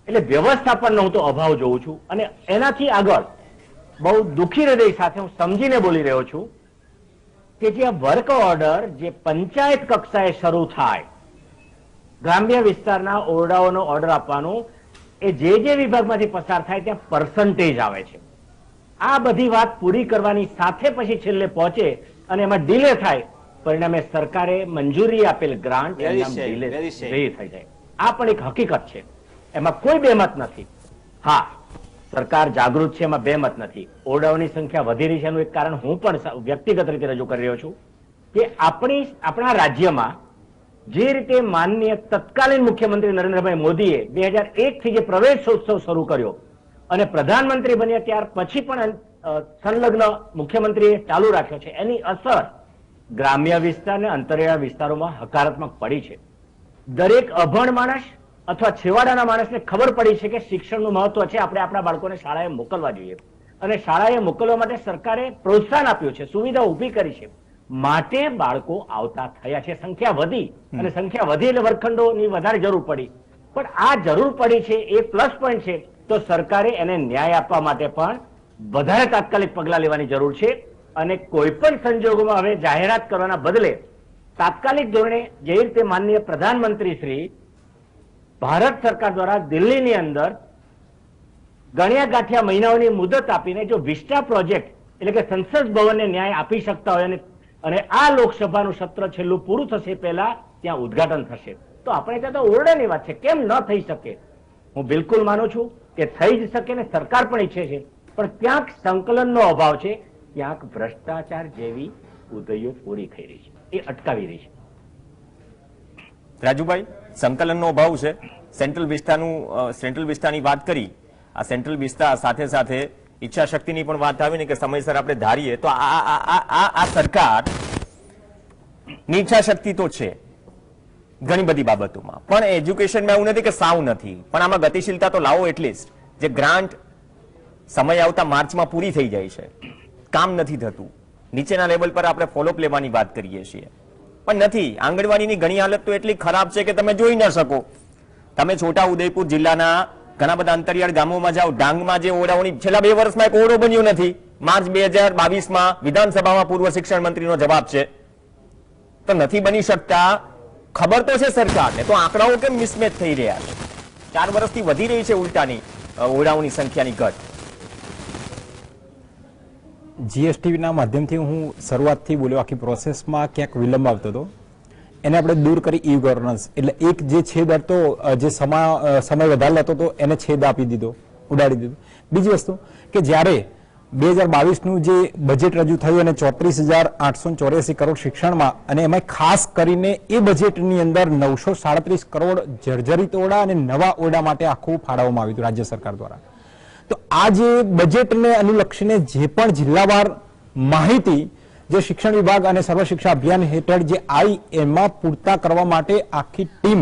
એટલે વ્યવસ્થાપનનો હું તો અભાવ જોઉં છું. અને એનાથી આગળ બહુ દુઃખી હૃદય સાથે હું સમજીને બોલી રહ્યો છું કે જે વર્ક ઓર્ડર જે પંચાયત કક્ષાએ શરૂ થાય, ગ્રામ્ય વિસ્તારના ઓરડાઓનો ઓર્ડર આપવાનો, એ જે વિભાગમાંથી પસાર થાય ત્યાં પર્સન્ટેજ આવે છે. આ બધી વાત પૂરી કરવાની સાથે પછી છેલ્લે પહોંચે અને એમાં ડીલે થાય, પરિણામે સરકારે મંજૂરી આપેલ ગ્રાન્ટ ડીલે થઈ જાય. આ પણ એક હકીકત છે, એમાં કોઈ બેમત નથી. હા, સરકાર જાગૃત છે, એમાં બેમત નથી. ઓરડાઓની સંખ્યા વધી રહી છે એનું એક કારણ હું પણ વ્યક્તિગત રીતે રજૂ કરી રહ્યો છું કે આપણા રાજ્યમાં જે રીતે માનનીય તત્કાલીન મુખ્યમંત્રી નરેન્દ્રભાઈ મોદીએ 2001 થી જે પ્રવેશોત્સવ શરૂ કર્યો અને પ્રધાનમંત્રી બન્યા ત્યાર પછી પણ સંલગ્ન મુખ્યમંત્રીએ ચાલુ રાખ્યો છે, એની અસર ગ્રામ્ય વિસ્તાર અને અંતરિયાળ વિસ્તારોમાં હકારાત્મક પડી છે. દરેક અભણ માણસ અથવા છેવાડાના માણસને ખબર પડી છે કે શિક્ષણનું મહત્વ છે, આપણે આપણા બાળકોને શાળાએ મોકલવા જોઈએ. અને શાળાએ મોકલવા માટે સરકારે પ્રોત્સાહન આપ્યું છે, સુવિધા ઊભી કરી છે, માટે બાળકો આવતા થયા છે. સંખ્યા વધી અને સંખ્યા વધી એટલે વર્ગખંડોની વધારે જરૂર પડી. પણ આ જરૂર પડી છે એ પ્લસ પોઈન્ટ છે, તો સરકારે એને ન્યાય આપવા માટે પણ વધારે તાત્કાલિક પગલાં લેવાની જરૂર છે. અને કોઈ પણ સંજોગોમાં હવે જાહેરાત કરવાના બદલે તાત્કાલિક ધોરણે જે રીતે માનનીય પ્રધાનમંત્રી શ્રી ભારત સરકાર દ્વારા દિલ્હીની અંદર ગણ્યા ગાંઠ્યા મહિનાઓની મુદત આપીને જો વિસ્ટા પ્રોજેક્ટ એટલે કે સંસદ ભવનને ન્યાય આપી શકતા હોય અને આ લોકસભાનું સત્ર છેલ્લું પૂરું થશે પહેલા ત્યાં ઉદ્ઘાટન થશે, તો આપણે ત્યાં તો ઓરડાની વાત છે, કેમ ન થઈ શકે? હું બિલકુલ માનું છું કે થઈ જ શકે ને સરકાર પણ ઈચ્છે છે, પણ ક્યાંક સંકલનનો અભાવ છે, ક્યાંક ભ્રષ્ટાચાર જેવી ઉદયો પૂરી થઈ રહી છે, એ અટકાવી રહી છે. રાજુભાઈ, સંકલનનો અભાવ છે. સેન્ટ્રલ વિસ્તારની વાત કરી. આ સેન્ટ્રલ વિસ્તાર સાથે સાથે ઈચ્છા શક્તિની પણ વાત આવી ને કે સમયસર આપણે ધારીએ તો આ સરકાર ની ઈચ્છા શક્તિ તો છે ઘણી બધી બાબતોમાં, પણ એજ્યુકેશનમાં એવું નથી કે સાવ નથી, પણ આમાં ગતિશીલતા તો લાવો. એટલીસ્ટ જે ગ્રાન્ટ સમય આવતા માર્ચમાં પૂરી થઈ જાય છે, કામ નથી થતું. નીચેના લેવલ પર આપણે ફોલોઅપ લેવાની વાત કરીએ છીએ, પણ નથી. આંગણવાડીની ઘણી હાલત તો એટલી ખરાબ છે કે તમે જોઈ ન શકો. તમે છોટા ઉદેપુર જિલ્લાના ઘણા બધા અંતરિયાળ ગામોમાં જાઓ, ડાંગમાં જે ઓરડાઓની છેલ્લા 2 વર્ષમાં એક ઓરડો બન્યો નથી. માર્ચ 2022માં વિધાનસભામાં પૂર્વ શિક્ષણ મંત્રીનો જવાબ છે તો નથી બની શકતા. ખબર તો છે સરકારને, તો આંકડાઓ કેમ મિસમેચ થઈ રહ્યા છે? 4 વર્ષથી વધી રહી છે ઉલટાની ઓરડાઓની સંખ્યાની ઘટ. જીએસટી ના માધ્યમથી હું શરૂઆતથી બોલ્યો, આખી પ્રોસેસમાં ક્યાંક વિલંબ આવતો હતો, એને આપણે દૂર કરી ઈ ગવર્નન્સ, એટલે એક જે છેદ હતો, જે સમય વધારે લેતો હતો એને છેદ આપી દીધો, ઉડાડી દીધો. બીજી વસ્તુ કે જ્યારે 2022નું જે બજેટ રજૂ થયું અને 34,884 કરોડ શિક્ષણમાં, અને એમાં ખાસ કરીને એ બજેટની અંદર 937 કરોડ જર્જરિત ઓરડા અને નવા ઓરડા માટે આખું ફાળવવામાં આવ્યું હતું રાજ્ય સરકાર દ્વારા. તો આ જે બજેટને અનુલક્ષીને જે પણ જિલ્લાવાર માહિતી જે શિક્ષણ વિભાગ અને સર્વ શિક્ષા અભિયાન હેઠળ જે આવી, એમાં પૂરતા કરવા માટે આખી ટીમ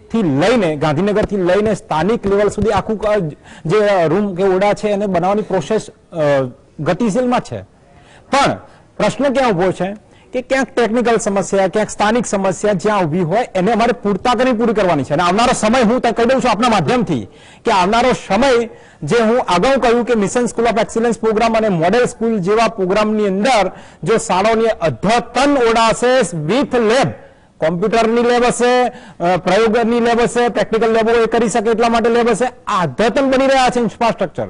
થી લઈને ગાંધીનગરથી લઈને સ્થાનિક લેવલ સુધી આખું જે રૂમ કે ઓરડા છે એને બનાવવાની પ્રોસેસ ગતિશીલમાં છે. પણ પ્રશ્ન ક્યાં ઉભો છે કે ક્યાંક ટેકનિકલ સમસ્યા, ક્યાંક સ્થાનિક સમસ્યા જ્યાં ઉભી હોય એને અમારે પૂરતા કરી પૂરી કરવાની છે. અને આવનારો સમય હું કહી દઉં છું આપના માધ્યમથી કે આવનારો સમય જે હું અગાઉ કહ્યું કે mission school of excellence programme અને મોડેલ સ્કૂલ જેવા પ્રોગ્રામની અંદર જો શાળાઓની અદ્યતન ઓરડા હશે વિથ લેબ, કોમ્પ્યુટરની લેબ હશે, પ્રયોગની લેબ હશે, પ્રેક્ટિકલ લેબો એ કરી શકે એટલા માટે લેબ હશે, આ અદ્યતન બની રહ્યા છે ઇન્ફ્રાસ્ટ્રક્ચર.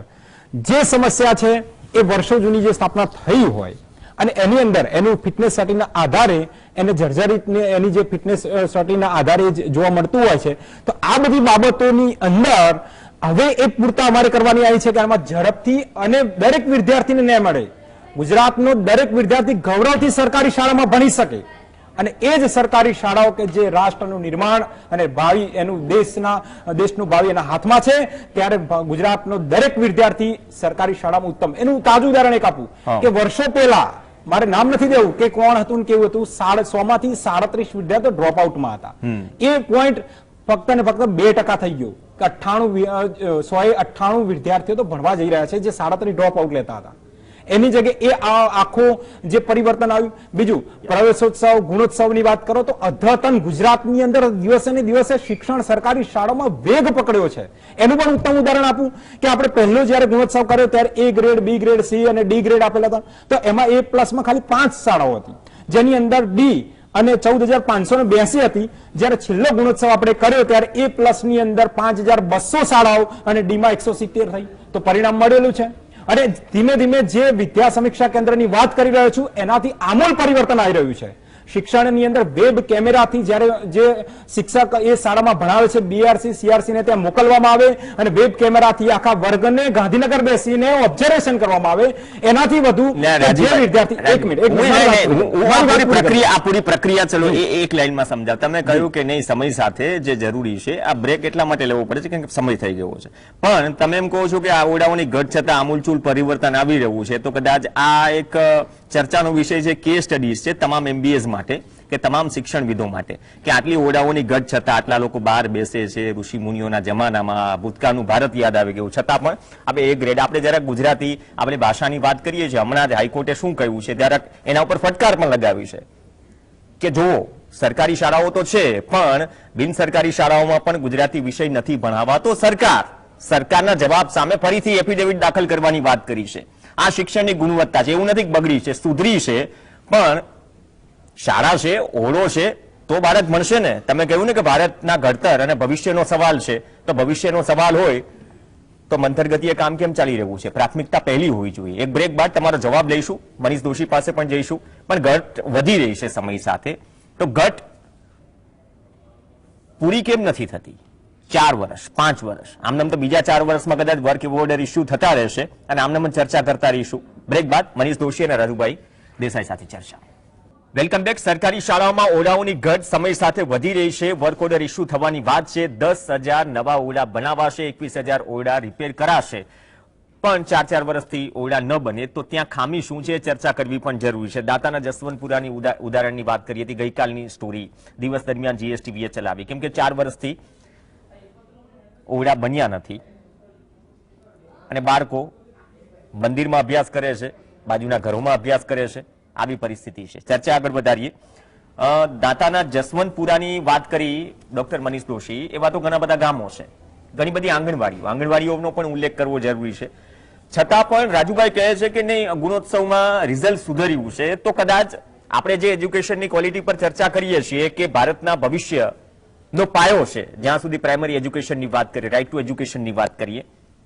જે સમસ્યા છે એ વર્ષો જૂની જે સ્થાપના થઈ હોય અને એની અંદર એનું ફિટનેસ સર્ટિફિકેટના આધારે એને જર્જરિત એની જે ફિટનેસ સર્ટિફિકેટના આધારે જોવા મળતું હોય છે. તો આ બધી બાબતોની અંદર હવે એ પૂરતા અમારે કરવાની આવી છે કે આમાં ઝડપથી અને દરેક વિદ્યાર્થીને ન્યાય મળે. ગુજરાતનો દરેક વિદ્યાર્થી ગૌરવથી સરકારી શાળામાં ભણી શકે અને એ જ સરકારી શાળાઓ કે જે રાષ્ટ્રનું નિર્માણ અને ભાવિ એનું દેશનું ભાવિ એના હાથમાં છે, ત્યારે ગુજરાતનો દરેક વિદ્યાર્થી સરકારી શાળામાં ઉત્તમ. એનું તાજું ઉદાહરણ એક આપું કે વર્ષો પહેલા, મારે નામ નથી દેવું કે કોણ હતું ને કેવું હતું, 100 માંથી 37 વિદ્યાર્થીઓ ડ્રોપ આઉટમાં હતા. એ પોઈન્ટ ફક્ત ને ફક્ત 2% થઈ ગયો કે 198 વિદ્યાર્થીઓ તો ભણવા જઈ રહ્યા છે જે 37 ડ્રોપ આઉટ લેતા હતા. એની જગ્યાએ એ આખો જે પરિવર્તન આવ્યું. બીજું પ્રવેશોત્સવ, ગુણોત્સવની વાત કરો તો અદ્યતન ગુજરાતની અંદર દિવસે ને દિવસે શિક્ષણ સરકારી શાળામાં વેગ પકડ્યો છે. એનું પણ ઉત્તમ ઉદાહરણ આપું કે આપણે પહેલો જયારે ગુણોત્સવ કર્યો ત્યારે A grade, B grade, C અને D ગ્રેડ આપેલા હતા. તો એમાં A+ માં ખાલી 5 શાળાઓ હતી, જેની અંદર D અને 14,582 હતી. જયારે છેલ્લો ગુણોત્સવ આપણે કર્યો ત્યારે A+ ની અંદર 5,200 શાળાઓ અને D માં 170 થઈ. તો પરિણામ મળેલું છે. અને ધીમે ધીમે જે વિદ્યા સમીક્ષા કેન્દ્રની વાત કરી રહ્યો છું એનાથી આમૂલ પરિવર્તન આવી રહ્યું છે. શિક્ષણની અંદર વેબ કેમેરાથી જ્યારે જે શિક્ષક એ શાળામાં ભણાવે છે BRC, CRC ને ત્યાં મોકલવામાં આવે અને વેબ કેમેરાથી આખા વર્ગને ગાંધીનગર બેસીને ઓબ્ઝર્વેશન કરવામાં આવે. એનાથી વધુ જે વિદ્યાર્થી પૂરી પ્રક્રિયા ચલો એક લાઈનમાં સમજાવ. તમે કહ્યું કે નહીં સમય સાથે જે જરૂરી છે આ બ્રેક એટલા માટે લેવો પડે છે કે સમય થઈ ગયો છે, પણ તમે એમ કહો છો કે આ ઓરડાઓની ઘટ છતાં આમૂલચૂલ પરિવર્તન આવી રહ્યું છે, તો કદાચ આ એક ચર્ચાનો વિષય છે, કેસ સ્ટડીઝ છે તમામ MBAs માટે કે તમામ શિક્ષણવિદો માટે કે આટલી ઓરડાઓની ઘટ છતાં આટલા લોકો બહાર બેસે છે. ઋષિ મુનિઓના જમાનામાં ભૂતકાળનું ભારત યાદ આવી ગયું છતાં પણ આપણે A ગ્રેડ, આપણે જરા ગુજરાતી આપણે ભાષાની વાત કરીએ છીએ, હમણાં જ હાઈકોર્ટે શું કહ્યું છે ત્યારે એના ઉપર ફટકાર પણ લગાવી છે કે જુઓ સરકારી શાળાઓ તો છે પણ બિન સરકારી શાળાઓમાં પણ ગુજરાતી વિષય નથી ભણાવાતો. સરકારના જવાબ સામે ફરીથી એફિડેવિટ દાખલ કરવાની વાત કરી છે. આ શિક્ષણની ગુણવત્તા છે, એવું નથી બગડી છે, સુધરી છે, પણ શાળા છે, ઓરડો છે તો બાળક ભણશે ને. તમે કહ્યું ને કે ભારતના ઘડતર અને ભવિષ્યનો સવાલ છે, તો ભવિષ્યનો સવાલ હોય તો મંથર ગતિએ કામ કેમ ચાલી રહ્યું છે? પ્રાથમિકતા પહેલી હોવી જોઈએ. એક બ્રેક બાદ તમારો જવાબ લઈશું, મનીષ દોશી પાસે પણ જઈશું. પણ ઘટ વધી રહી છે સમય સાથે, તો ઘટ પૂરી કેમ નથી થતી? 4 વર્ષ, 5 વર્ષ, આમનામ તો બીજા 4 વર્ષમાં કદાચ વર્ક ઓર્ડર ઇસ્યુ થતા રહેશે અને આમનામ ચર્ચા કરતા રહીશું. બ્રેક બાદ મનીષ દોશી અને રઘુભાઈ દેસાઈ સાથે ચર્ચા. Welcome back. સરકારી શાળાઓમાં ઓરડાઓની ઘટ સમય સાથે વધી રહી છે. વર્ક ઓર્ડર ઇસ્યુ થવાની વાત છે. 10,000 નવા ઓરડા બનાવાશે, 21,000 ઓરડા રિપેર કરાશે. પણ 4 વર્ષથી ઓરડા ન બને તો ત્યાં ખામી શું છે ચર્ચા કરવી પણ જરૂરી છે. દાતાના જસવંતપુરાની ઉદાહરણની વાત કરીએ હતી, ગઈકાલની સ્ટોરી, દિવસ દરમિયાન જીએસટીવીએ ચલાવી, કેમ કે 4 વર્ષથી ઓરડા બન્યા નથી અને બાળકો મંદિરમાં અભ્યાસ કરે છે, બાજુના ઘરોમાં અભ્યાસ કરે છે, આવી પરિસ્થિતિ છે. ચર્ચા આગળ વધારીએ. દાતાના જસવંતપુરાની વાત કરી ડોક્ટર મનીષ દોશી, એવા તો ઘણા બધા ગામો છે, ઘણી બધી આંગણવાડીઓનો પણ ઉલ્લેખ કરવો જરૂરી છે. છતાં પણ રાજુભાઈ કહે છે કે નહીં, ગુણોત્સવમાં રિઝલ્ટ સુધર્યું છે, તો કદાચ આપણે જે એજ્યુકેશનની ક્વોલિટી પર ચર્ચા કરીએ છીએ કે ભારતના ભવિષ્યનો પાયો છે, જ્યાં સુધી પ્રાઇમરી એજ્યુકેશનની વાત કરીએ, રાઇટ ટુ એજ્યુકેશનની વાત કરીએ,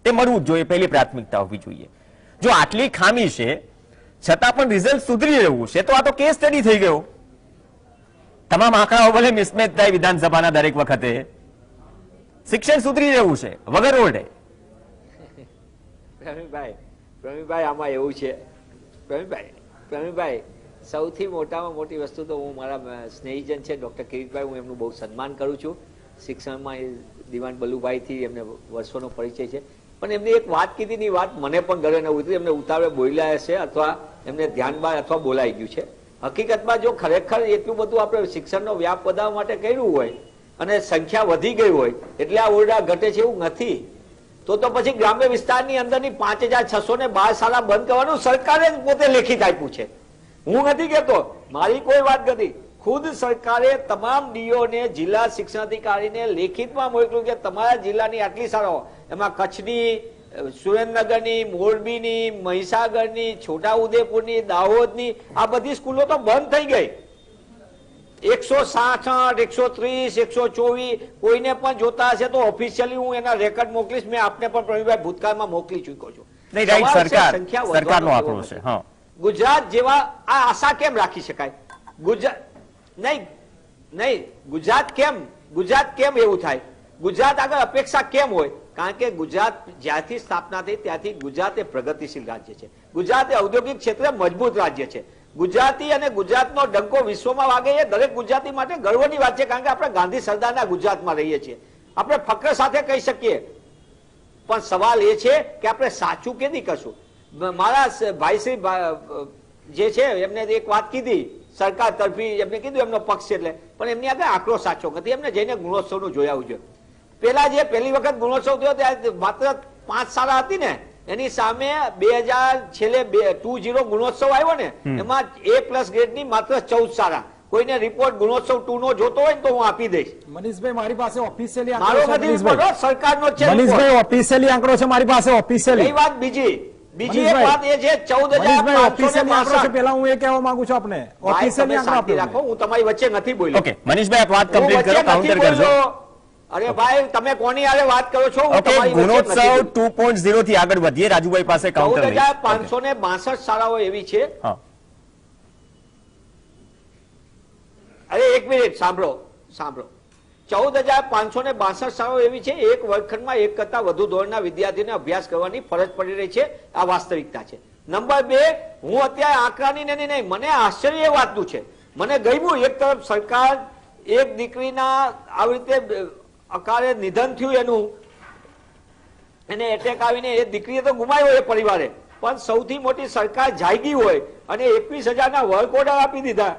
તે મળવું જ જોઈએ, પહેલી પ્રાથમિકતા હોવી જોઈએ. જો આટલી ખામી છે છતાં પણ રિઝલ્ટ સુધરી રહ્યું છે, તો આ તો કેસ સ્ટડી થઈ ગયો. તમામ આંકડાઓ ભલે મિસમેચ થાય વિધાનસભાના દરેક વખતે, શિક્ષણ સુધરી રહ્યું છે વગર ઓરડે. પ્રવીણભાઈ આમાં એવું છે, પ્રવીણભાઈ સૌથી મોટામાં મોટી વસ્તુ તો હું મારા સ્નેહીજન છે ડોક્ટર કિરીટભાઈ, હું એમનું બહુ સન્માન કરું છું. શિક્ષણમાં દિવાન બલુભાઈથી એમને વર્ષોનો પરિચય છે, પણ એમને એક વાત કીધી વાત મને પણ ઘરે ન ઉતરી, એમને ઉતાવળે બોલ્યા હશે અથવા એમને ધ્યાનમાં અથવા બોલાઈ ગયું છે. હકીકતમાં જો ખરેખર એટલું બધું આપણે શિક્ષણનો વ્યાપ વધારવા માટે કર્યું હોય અને સંખ્યા વધી ગઈ હોય એટલે આ ઓરડા ઘટે છે એવું નથી, તો પછી ગ્રામ્ય વિસ્તારની અંદરની 5612 શાળા બંધ કરવાનું સરકારે જ પોતે લેખિત આપ્યું છે. હું નથી કહેતો, મારી કોઈ વાત નથી, ખુદ સરકારે તમામ ડીઓને, જિલ્લા શિક્ષણાધિકારીને લેખિતમાં મોકલ્યું કે તમારા જિલ્લાની આટલી શાળાઓ, એમાં કચ્છની, સુરેન્દ્રનગરની, મોરબીની, મહીસાગરની, છોટાઉદેપુરની, દાહોદની આ બધી સ્કૂલો તો બંધ થઈ ગઈ. 166, 130, 124 કોઈને પણ જોતા હશે તો ઓફિશિયલી હું એના રેકોર્ડ મોકલીશ. મેં આપને પણ પ્રવીણભાઈ ભૂતકાળમાં મોકલી ચૂક્યો છું. સરકારનો આંકડો છે. ગુજરાત જેવા આ આશા કેમ રાખી શકાય? ગુજરાત કેમ એવું થાય? ગુજરાત આગળ અપેક્ષા કેમ હોય? કારણ કે ગુજરાત જ્યારથી સ્થાપના થઈ ત્યારથી ગુજરાત એ પ્રગતિશીલ રાજ્ય છે. ગુજરાત એ ઔદ્યોગિક ક્ષેત્રે મજબૂત રાજ્ય છે. ગુજરાતી અને ગુજરાતનો ડંકો વિશ્વમાં વાગે એ દરેક ગુજરાતી માટે ગર્વની વાત છે, કારણ કે આપણે ગાંધી સરદારના ગુજરાતમાં રહીએ છીએ. આપણે ફક્ર સાથે કહી શકીએ, પણ સવાલ એ છે કે આપણે સાચું કેદી કરશું? મારા ભાઈશ્રી જે છે એમને એક વાત કીધી, સરકાર તરફી એમને કીધું એમનો પક્ષ છે એટલે, પણ એમની આગળ આંકડો સાચો નથી. એમને જઈને ગુણોત્સવનું જોઈ આવવું જોઈએ. પેલા જે પહેલી વખત ગુણોત્સવ થયો ત્યારે માત્ર 5 શાળા હતી ને, એની સામે 2020 ગુણોત્સવ આવ્યો ને, એમાં A+ ગ્રેડની માત્ર 14 શાળા. કોઈને રિપોર્ટ ગુણોત્સવ 2 નો જોતો હોય તો હું આપી દઈશ. મનીષભાઈ મારી પાસે ઓફિશિયલી મારો નથી રિપોર્ટ, સરકારનો છે. મનીષભાઈ ઓફિશિયલી આંકડો છે મારી પાસે ઓફિશિયલી. એ વાત બીજી એક વાત એ છે 14,500 પહેલા હું એ કહેવા માંગુ છું આપને ઓફિશિયલી આંકડો રાખો, હું તમારી વચ્ચે નથી બોલ્યો. ઓકે મનીષભાઈ, આપ વાત કમ્પ્લીટ કરો, કાઉન્ટર કરજો. અરે ભાઈ તમે કોની આરે વાત કરો છો? ઓકે, ગુણોત્સવ 2.0 થી આગળ વધીએ. રાજુભાઈ પાસે કાઉન્ટર લઈ. 14,562 શાળાઓ એવી છે. અરે એક મિનિટ સાંભળો. 14,562 શાળાઓ એવી છે, એક વર્ગખંડમાં એક કરતા વધુ ધોરણના વિદ્યાર્થીને અભ્યાસ કરવાની ફરજ પડી રહી છે. આ વાસ્તવિકતા છે. નંબર 2, હું અત્યારે આંકડાની નહીં, મને આશ્ચર્ય એ વાતનું છે, મને ગમ્યું એક તરફ સરકાર એક દીકરીના આવી રીતે અકાળે નિધન થયું એનું, એને એટેક આવીને એ દીકરીએ તો ગુમાવ્યો એ પરિવારે, પણ સૌથી મોટી સરકાર જાગી હોય અને 21,000ના વર્ક ઓર્ડર આપી દીધા,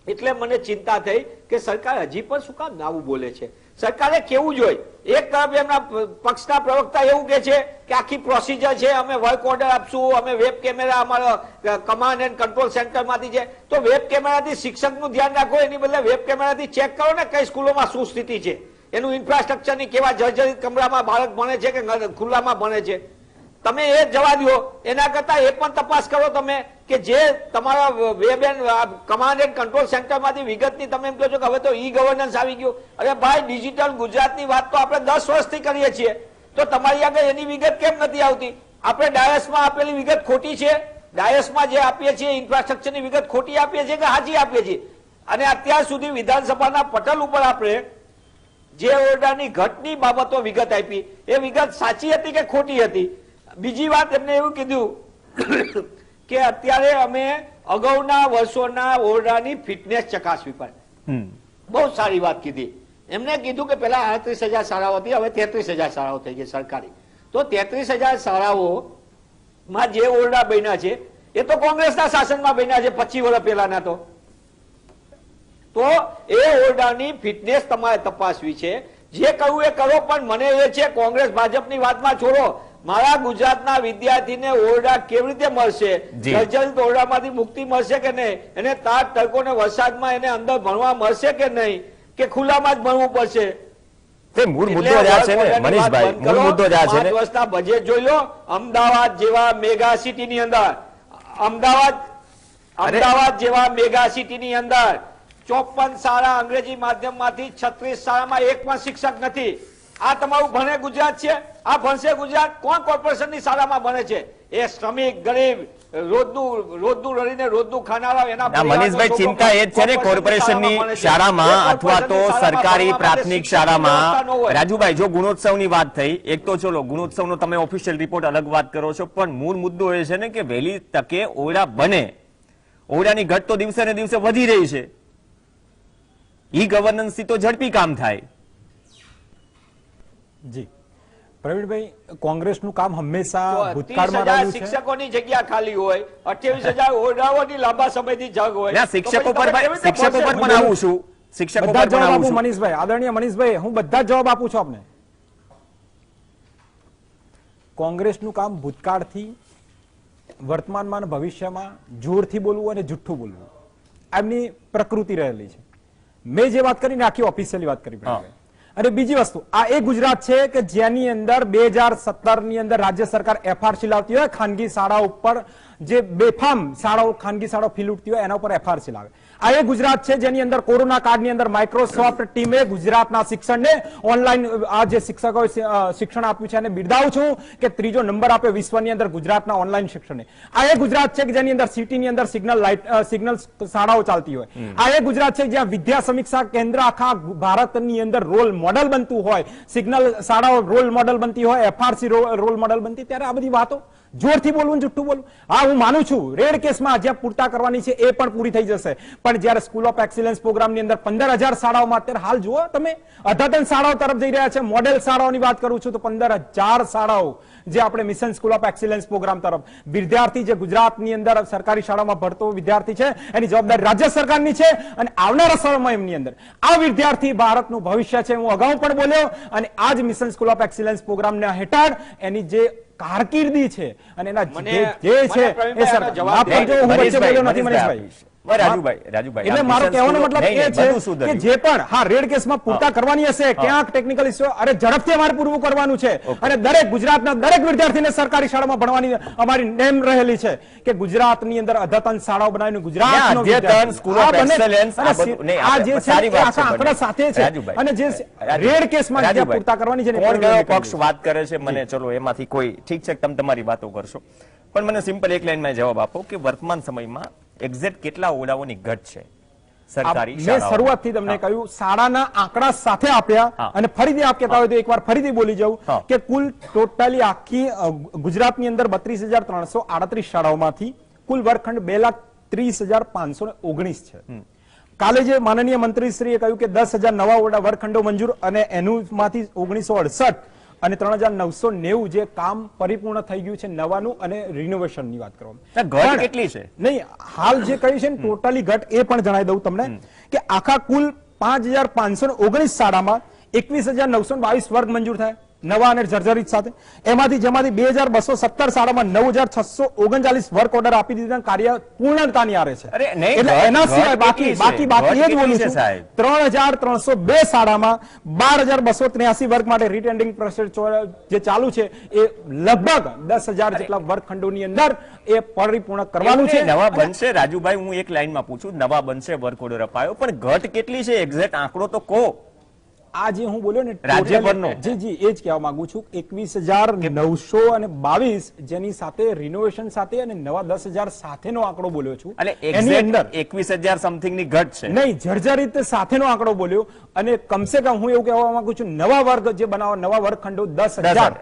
એટલે મને ચિંતા થઈ કે સરકાર હજી પણ શું કામ નાવું બોલે છે? સરકારે કેવું જોઈએ? એક તરફ એમના પક્ષના પ્રવક્તા એવું કે છે કે આખી પ્રોસિજર છે, અમે વર્ક ઓર્ડર આપશું, અમે વેબ કેમેરા અમારા કમાન્ડ એન્ડ કંટ્રોલ સેન્ટરમાંથી છે. તો વેબ કેમેરાથી શિક્ષકનું ધ્યાન રાખો, એની બદલે વેબ કેમેરાથી ચેક કરો ને કઈ સ્કૂલોમાં શું સ્થિતિ છે, એનું ઇન્ફ્રાસ્ટ્રક્ચરની કેવા જર્જરિત કમરામાં બાળક ભણે છે કે ખુલ્લામાં ભણે છે. તમે એ જવા દો, એના કરતા એ પણ તપાસ કરો તમે કે જે તમારા web and command and control સેન્ટરમાંથી વિગતની તમે એમ કહો છો કે હવે તો ઈ ગવર્નન્સ આવી ગયું. અરે ભાઈ, ડિજિટલ ગુજરાતની વાત તો આપણે 10 વર્ષથી કરીએ છીએ, તો તમારી આગળ એની વિગત કેમ નથી આવતી? આપણે ડાયસમાં આપેલી વિગત ખોટી છે? ડાયસમાં જે આપીએ છીએ ઇન્ફ્રાસ્ટ્રક્ચરની વિગત ખોટી આપીએ છીએ કે સાચી આપીએ છીએ? અને અત્યાર સુધી વિધાનસભાના પટલ ઉપર આપણે જે ઓરડાની ઘટની બાબતો વિગત આપી, એ વિગત સાચી હતી કે ખોટી હતી? બીજી વાત, એમને એવું કીધું કે અત્યારે અમે અગાઉના વર્ષોના ઓરડાની ફિટનેસ ચકાસવી પડે. બહુ સારી વાત કીધી. એમને કીધું કે પેલા 38,000 શાળાઓ હતી, હવે 33,000 શાળાઓ થઈ ગઈ સરકારી. તો 33,000 શાળાઓમાં જે ઓરડા બન્યા છે એ તો કોંગ્રેસના શાસનમાં બન્યા છે 25 વર્ષ પહેલાના. તો એ ઓરડાની ફિટનેસ તમારે તપાસવી છે. જે કહ્યું એ કરો, પણ મને એ છે કોંગ્રેસ ભાજપની વાતમાં છોડો, મારા ગુજરાતના વિદ્યાર્થીને ઓરડા કેવી રીતે મળશે, જર્જરિત ઓરડામાંથી મુક્તિ મળશે કે નહીં, એને તાપ તડકો ને વરસાદમાં એને અંદર ભણવા મળશે કે નહીં, કે ખુલ્લામાં જ ભણવું પડશે? મૂળ મુદ્દો જ આ છે ને મનીષભાઈ, મૂળ મુદ્દો જ આ છે ને. 5 વર્ષના બજેટ જોઈ લો. અમદાવાદ જેવા મેગા સિટીની અંદર, અમદાવાદ જેવા મેગા સિટીની અંદર 54 શાળા અંગ્રેજી માધ્યમમાંથી 36 શાળામાં એક પણ શિક્ષક નથી. આ તમારું ભણે ગુજરાત છે? આ ભણશે ગુજરાત? કોણ કોર્પોરેશનની શાળામાં ભણે છે? એ શ્રમિક, ગરીબ, રોજનું રડીને રોજનું ખાનારા, એના મનીષભાઈ ચિંતા એ જ છે ને કોર્પોરેશનની શાળામાં અથવા તો સરકારી પ્રાથમિક શાળામાં. રાજુભાઈ, જો ગુણોત્સવની વાત થઈ, એક તો ચલો ગુણોત્સવનો તમે ઓફિશિયલ રિપોર્ટ અલગ વાત કરો છો, પણ મૂળ મુદ્દો એ છે ને કે વહેલી તકે ઓરડા બને. ઓરડાની ઘટ તો દિવસે ને દિવસે વધી રહી છે. ઈ ગવર્નન્સ થી તો ઝડપી કામ થાય. જી પ્રવીણભાઈ, કોંગ્રેસનું કામ હંમેશા ભૂતકાળમાં રહ્યું છે. શિક્ષકોની જગ્યા ખાલી હોય, 28,000 ઓરડાઓની લાંબા સમયથી જગ હોય. શિક્ષકો પર પણ આવું છું. શિક્ષકો બધા પર પણ જવાબ આવું આપું છું. મનીષભાઈ, આદરણીય મનીષભાઈ, હું બધા જ જવાબ આપું છું આપને. કોંગ્રેસનું કામ ભૂતકાળથી વર્તમાનમાં અને ભવિષ્યમાં જોરથી બોલવું અને જુઠ્ઠું બોલવું એમની પ્રકૃતિ રહેલી છે. મેં જે વાત કરી ને આખી ઓફિશિયલી વાત કરી. અને બીજી વસ્તુ, આ એ ગુજરાત છે કે જેની અંદર 2017 ની અંદર રાજ્ય સરકાર એફઆરસી લાવતી હોય, ખાનગી શાળાઓ ઉપર જે બેફામ શાળાઓ, ખાનગી શાળાઓ ફી લૂંટતી હોય એના ઉપર એફઆરસી લાવે. આ એ ગુજરાત છે જેની અંદર કોરોના કાળની અંદર માઇક્રોસોફ્ટ ટીમે ગુજરાતના શિક્ષણને ઓનલાઈન આ જે શિક્ષકોએ શિક્ષણ આપ્યું છે એને બિરદાવું છું કે 3જો નંબર આપ્યો વિશ્વની અંદર ગુજરાતના ઓનલાઈન શિક્ષણને. આ એ ગુજરાત છે કે જેની અંદર સિટીની અંદર સિગ્નલ શાળાઓ ચાલતી હોય. આ એ ગુજરાત છે જ્યાં વિદ્યા સમીક્ષા કેન્દ્ર આખા ભારતની અંદર રોલ મોડલ બનતું હોય, સિગ્નલ શાળાઓ રોલ મોડલ બનતી હોય, એફઆરસી રોલ મોડલ બનતી. ત્યારે આ બધી વાતો જોરથી બોલવું, જુઠ્ઠું બોલવું. હા, હું માનું છું રેડ કેસમાં જ્યાં પૂરતા કરવાની છે એ પણ પૂરી થઈ જશે, પણ જ્યારે સ્કૂલ ઓફ એક્સિલન્સ પ્રોગ્રામની અંદર 15,000 શાળાઓમાં અત્યારે હાલ જુઓ તમે અદ્યતન શાળાઓ તરફ જઈ રહ્યા છે. મોડેલ શાળાઓની વાત કરું છું તો 15,000 શાળાઓ જે આપણે mission school of excellence programme તરફ વિદ્યાર્થી જે ગુજરાતની અંદર સરકારી શાળામાં ભણતો વિદ્યાર્થી છે એની જવાબદારી રાજ્ય સરકારની છે, અને આવનારા સમયમાં એમની અંદર આ વિદ્યાર્થી ભારતનું ભવિષ્ય છે. હું અગાઉ પણ બોલ્યો, અને આ જ મિશન સ્કૂલ ઓફ એક્સિલન્સ પ્રોગ્રામના હેઠળ એની જે કારકિર્દી છે અને એના જે છે એ સર જવાબ આપજો. હું વચ્ચે બોલ્યો નથી મનીષભાઈ. રાજુભાઈ, એટલે મારો કહેવાનો મતલબ એ છે કે જે પણ હા રેડ કેસમાં પૂરતા કરવાની હશે, ક્યાંક ટેકનિકલ ઇસ્યુ, અરે ઝડપથી અમારે પૂરું કરવાનું છે. અને દરેક ગુજરાતના દરેક વિદ્યાર્થીને સરકારી શાળામાં ભણવાની અમારી નેમ રહેલી છે કે ગુજરાતની અંદર અદ્યતન શાળાઓ બનાવીને ગુજરાતનો અદ્યતન સ્કૂલ ઓફ એક્સેલન્સ આ જે છે એ આખા આંકડા સાથે છે. અને જે રેડ કેસમાં જે પૂરતા કરવાની છે કોણ કયો પક્ષ વાત કરે છે મને ચલો એમાંથી કોઈ ઠીક છે તમે તમારી વાતો કરશો, પણ મને સિમ્પલ એક લાઈનમાં જવાબ આપો કે વર્તમાન સમયમાં એક્ઝેક્ટ કેટલા ઓરડાઓની ઘટ છે સરકારી મેં શરૂઆતથી તમને કહ્યું શાળાના આંકડા સાથે આપ્યા, અને ફરીથી આપ કહેતા હોય તો એકવાર ફરીથી બોલી જાઉં કે કુલ ટોટલી આખી ગુજરાતની અંદર 32,338 શાળાઓમાંથી કુલ વર્ગખંડ 2,30,519 છે. કાલે જે માનનીય મંત્રીશ્રીએ કહ્યું કે 10,000 નવા ઓરડા વર્ગખંડો મંજૂર, અને એનુંમાંથી 1968 અને 3,990 જે કામ પરિપૂર્ણ થઈ ગયું છે નવાનું, અને રિનોવેશનની વાત કરવામાં ઘટ કેટલી છે નહીં હાલ જે કહ્યું છે ને ટોટલી ઘટ એ પણ જણાવી દઉં તમને કે આખા કુલ 5,519 શાળામાં 21,922 વર્ગ મંજૂર થયા નવા અને જર્જરિત સાથે. એમાંથી જેમાંથી 2,217 શાળામાં 9,639 વર્ક ઓર્ડર આપી દીધા, કાર્ય પૂર્ણતાની આરે છે. એટલે એના સિવાય બાકી એ જ બોલું છું 3,302 શાળામાં 12,283 વર્ગ માટે રીટેન્ડિંગ પ્રોસેસ જે ચાલુ છે એ લગભગ 10,000 જેટલા વર્ગખંડોની અંદર એ પરિપૂર્ણ કરવાનું છે. નવા બનશે રાજુભાઈ, હું એક લાઈનમાં પૂછું, નવા બનશે વર્ક ઓર્ડર અપાયો, પણ ઘટ કેટલી છે એક્ઝેક્ટ આંકડો તો કહો. આ જે હું બોલ્યો ને રાજ્યભરનો જી એ જ કહેવા માંગુ છું 21,922 જેની સાથે રિનોવેશન સાથે અને નવા 10,000 સાથેનો આંકડો બોલ્યો છું. એની અંદર 21,000 સમથિંગ ની ઘટ છે નહીં, જર્જરિત સાથેનો આંકડો બોલ્યો. અને કમસે કમ હું એવું કહેવા માંગુ છું નવા વર્ગ જે બનાવવા નવા વર્ગખંડો 10,000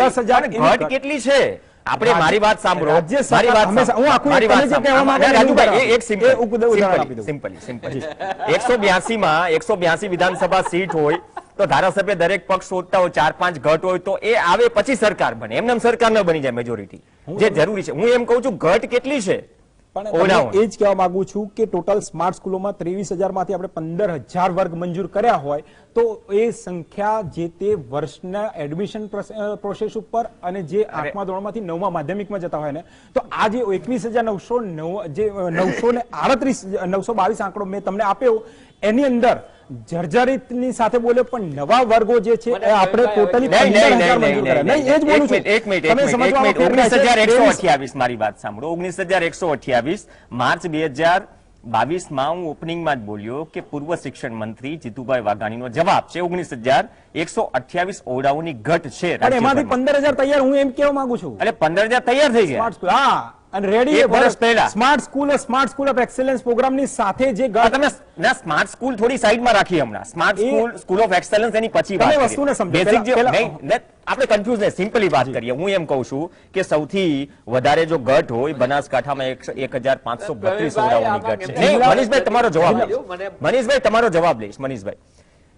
10,000 ઘટ કેટલી છે? આપણે મારી વાત સાંભળો, મારી વાત હું આખું રાજુભાઈ એક સિમ્પલ 182 વિધાનસભા સીટ હોય તો ધારાસભ્ય દરેક પક્ષ શોધતા હોય 4-5 ઘટ હોય તો એ આવે પછી સરકાર બને, એમને સરકાર ન બની જાય મેજોરિટી, જે જરૂરી છે. હું એમ કહું છું ઘટ કેટલી છે પણ ઓરડાઓ? એ જ કહેવા માંગુ છું કે ટોટલ સ્માર્ટ સ્કૂલોમાં 23,000 માંથી આપણે 15,000 વર્ગ મંજૂર કર્યા હોય તો એ સંખ્યા જે તે વર્ષના એડમિશન પ્રોસેસ ઉપર અને જે 8મા ધોરણમાંથી 9મા માધ્યમિકમાં જતા હોય ને, તો આ જે 21,909 જે 922 આંકડો મેં તમને આપ્યો એની અંદર જર્જરિતની સાથે બોલ્યો, પણ નવા વર્ગો જે છે એ આપણે ટોટલી 15,000 મંજૂર કર્યા. નહીં, એ જ બોલું છું. એક મિનિટ તમે સમજવામાં ફેર થાય છે. 19,128 મારી વાત સાંભળો. 19,128 માર્ચ 2022માં હું ઓપનિંગમાં જ બોલ્યો કે પૂર્વ શિક્ષણ મંત્રી જીતુભાઈ વાઘાણીનો જવાબ છે 19,128 ઓરડાઓની ઘટ છે. પણ એમાંથી 15,000 તૈયાર, હું એમ કહેવા માંગુ છું. એટલે 15,000 તૈયાર થઈ ગયા. સ્માર્ટ સ્કૂલ, હા, અને રેડી એક વર્ષ પહેલા. સ્માર્ટ સ્કૂલ ઓફ એક્સેલન્સ પ્રોગ્રામની સાથે જે તમે ના સ્માર્ટ સ્કૂલ થોડી સાઈડમાં રાખી હમણાં. સ્માર્ટ સ્કૂલ ઓફ એક્સેલન્સ એની પછી વાત તમે કરીએ. વસ્તુને સમજો. Basic જે- પહેલા- નહીં, નહીં, આપણે કન્ફ્યુઝ નહીં, સિમ્પલી વાત કરીએ. હું એમ કહું છું કે સૌથી વધારે જો ઘટ હોય બનાસકાંઠામાં 1,532 ઓરડાઓની ઘટ છે. નહીં, મનીષભાઈ તમારો જવાબ લઈશ. મનીષભાઈ તમારો જવાબ લઈશ. મનીષભાઈ,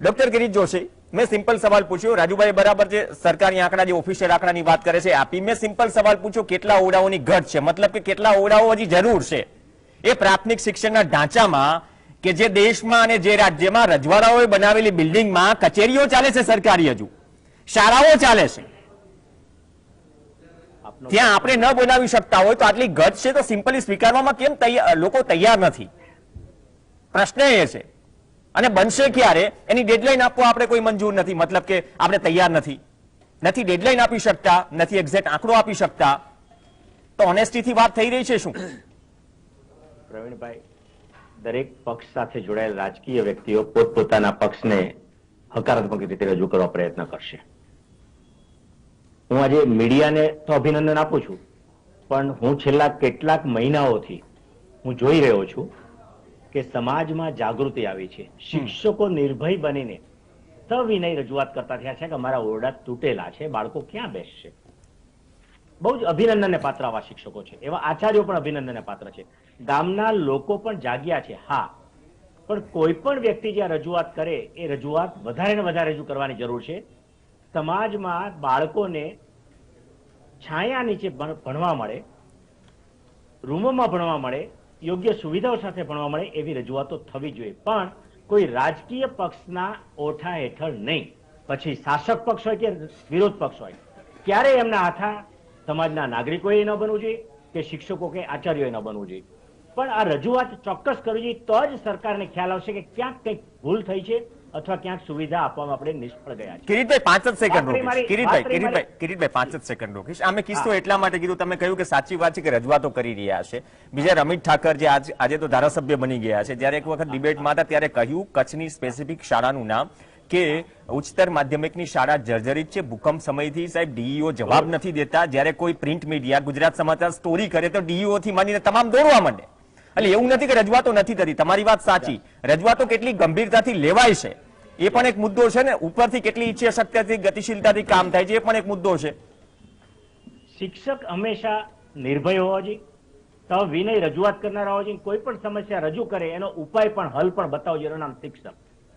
ડોક્ટર ગિરીશ જોશી, મેં સિમ્પલ સવાલ પૂછ્યો. રાજુભાઈ બરાબર જે સરકારી આંકડા, જે ઓફિશિયલ આંકડાની વાત કરે છે આપી. મેં સિમ્પલ સવાલ પૂછ્યો કેટલા ઓરડાઓની ઘટ છે, મતલબ કે કેટલા ઓરડાઓ હજી જરૂર છે એ પ્રાથમિક શિક્ષણના ઢાંચામાં, કે જે દેશમાં અને જે રાજ્યમાં રજવાડાઓએ બનાવેલી બિલ્ડિંગમાં કચેરીઓ ચાલે છે સરકારી, હજુ શાળાઓ ચાલે છે, ત્યાં આપણે ન બનાવી શકતા હોય તો આટલી ઘટ છે તો સિમ્પલી સ્વીકારવામાં કેમ લોકો તૈયાર નથી? પ્રશ્ન એ છે. અને બનશે ક્યારે એની ડેડલાઈન આપવા આપણે કોઈ મંજૂર નથી, મતલબ કે આપણે તૈયાર નથી ડેડલાઈન આપી શકતા, નથી એક્ઝેક્ટ આંકડો આપી શકતા, તો ઓનેસ્ટીથી વાત થઈ રહી છે શું? પ્રવીણભાઈ, દરેક પક્ષ સાથે જોડાયેલ રાજકીય વ્યક્તિઓ પોતપોતાના પક્ષને હકારાત્મક રીતે રજૂ કરવા પ્રયત્ન કરશે. હું આજે મીડિયાને તો અભિનંદન આપું છું, પણ હું છેલ્લા કેટલાક મહિનાઓથી હું જોઈ રહ્યો છું કે સમાજમાં જાગૃતિ આવી છે. શિક્ષકો નિર્ભય બનીને સવિનય રજૂઆત કરતા થયા છે કે અમારા ઓરડા તૂટેલા છે, બાળકો ક્યાં બેસશે. બહુ જ અભિનંદનને પાત્ર આવા શિક્ષકો છે, એવા આચાર્યો પણ અભિનંદનને પાત્ર છે. ગામના લોકો પણ જાગ્યા છે, હા, પણ કોઈ પણ વ્યક્તિ જ્યાં રજૂઆત કરે એ રજૂઆત વધારે ને વધારે રજૂ કરવાની જરૂર છે. સમાજમાં બાળકોને છાયા નીચે ભણવા મળે, રૂમોમાં ભણવા મળે, યોગ્ય સુવિધાઓ સાથે ભણવા મળે એવી રજૂઆતો થવી જોઈએ, પણ કોઈ રાજકીય પક્ષના ઓઠા હેઠળ નહીં. પછી શાસક પક્ષ હોય કે વિરોધ પક્ષ હોય, ક્યારેય એમના હાથા સમાજના નાગરિકોએ ન બનવું જોઈએ કે શિક્ષકો કે આચાર્યોએ ન બનવું જોઈએ. પણ આ રજૂઆત ચોક્કસ કરવી જોઈએ, તો જ સરકારને ખ્યાલ આવશે કે ક્યાંક કંઈક ભૂલ થઈ છે અથવા ક્યાંક સુવિધા આપવામાં આપણે નિષ્ફળ ગયા છે. કિરીટભાઈ 5 જ સેકન્ડ રોકીશ. મારી- કિરીટભાઈ 5 જ સેકન્ડ રોકીશ. આમે કિસ્સો એટલા માટે કીધું, તમે કહ્યું કે સાચી વાત છે કે રજૂઆતો કરી રહ્યા છે. બીજા રમીત ઠાકર જે આજે તો ધારાસભ્ય બની ગયા છે, જ્યારે એક વખત ડિબેટમાં હતા ત્યારે કહ્યું કચ્છની સ્પેસિફિક શાળાનું નામ કે ઉચ્ચતર માધ્યમિકની શાળા જર્જરિત છે, ભૂકંપ સમયથી સાહેબ ડીઈઓ જવાબ નથી દેતા. જ્યારે કોઈ પ્રિન્ટ મીડિયા ગુજરાત સમાચાર સ્ટોરી કરે તો ડીઈઓ થી માંડીને તમામ દોડવા માંડે. એટલે એવું નથી કે રજૂઆતો નથી થતી, તમારી વાત સાચી, રજૂઆતો કેટલી ગંભીરતાથી લેવાય છે એ પણ એક મુદ્દો છે ને, ઉપરથી કેટલી ઈચ્છા શક્તિથી ગતિશીલતાથી કામ થાય છે એ પણ એક મુદ્દો છે. શિક્ષક હંમેશા નિર્ભય હોવા જોઈએ, તો વિનય રજૂઆત કરનારા હોવા જોઈએ. કોઈ પણ સમસ્યા રજૂ કરે એનો ઉપાય પણ હલ પણ બતાવવો જોઈએ. એનું નામ શિક્ષક,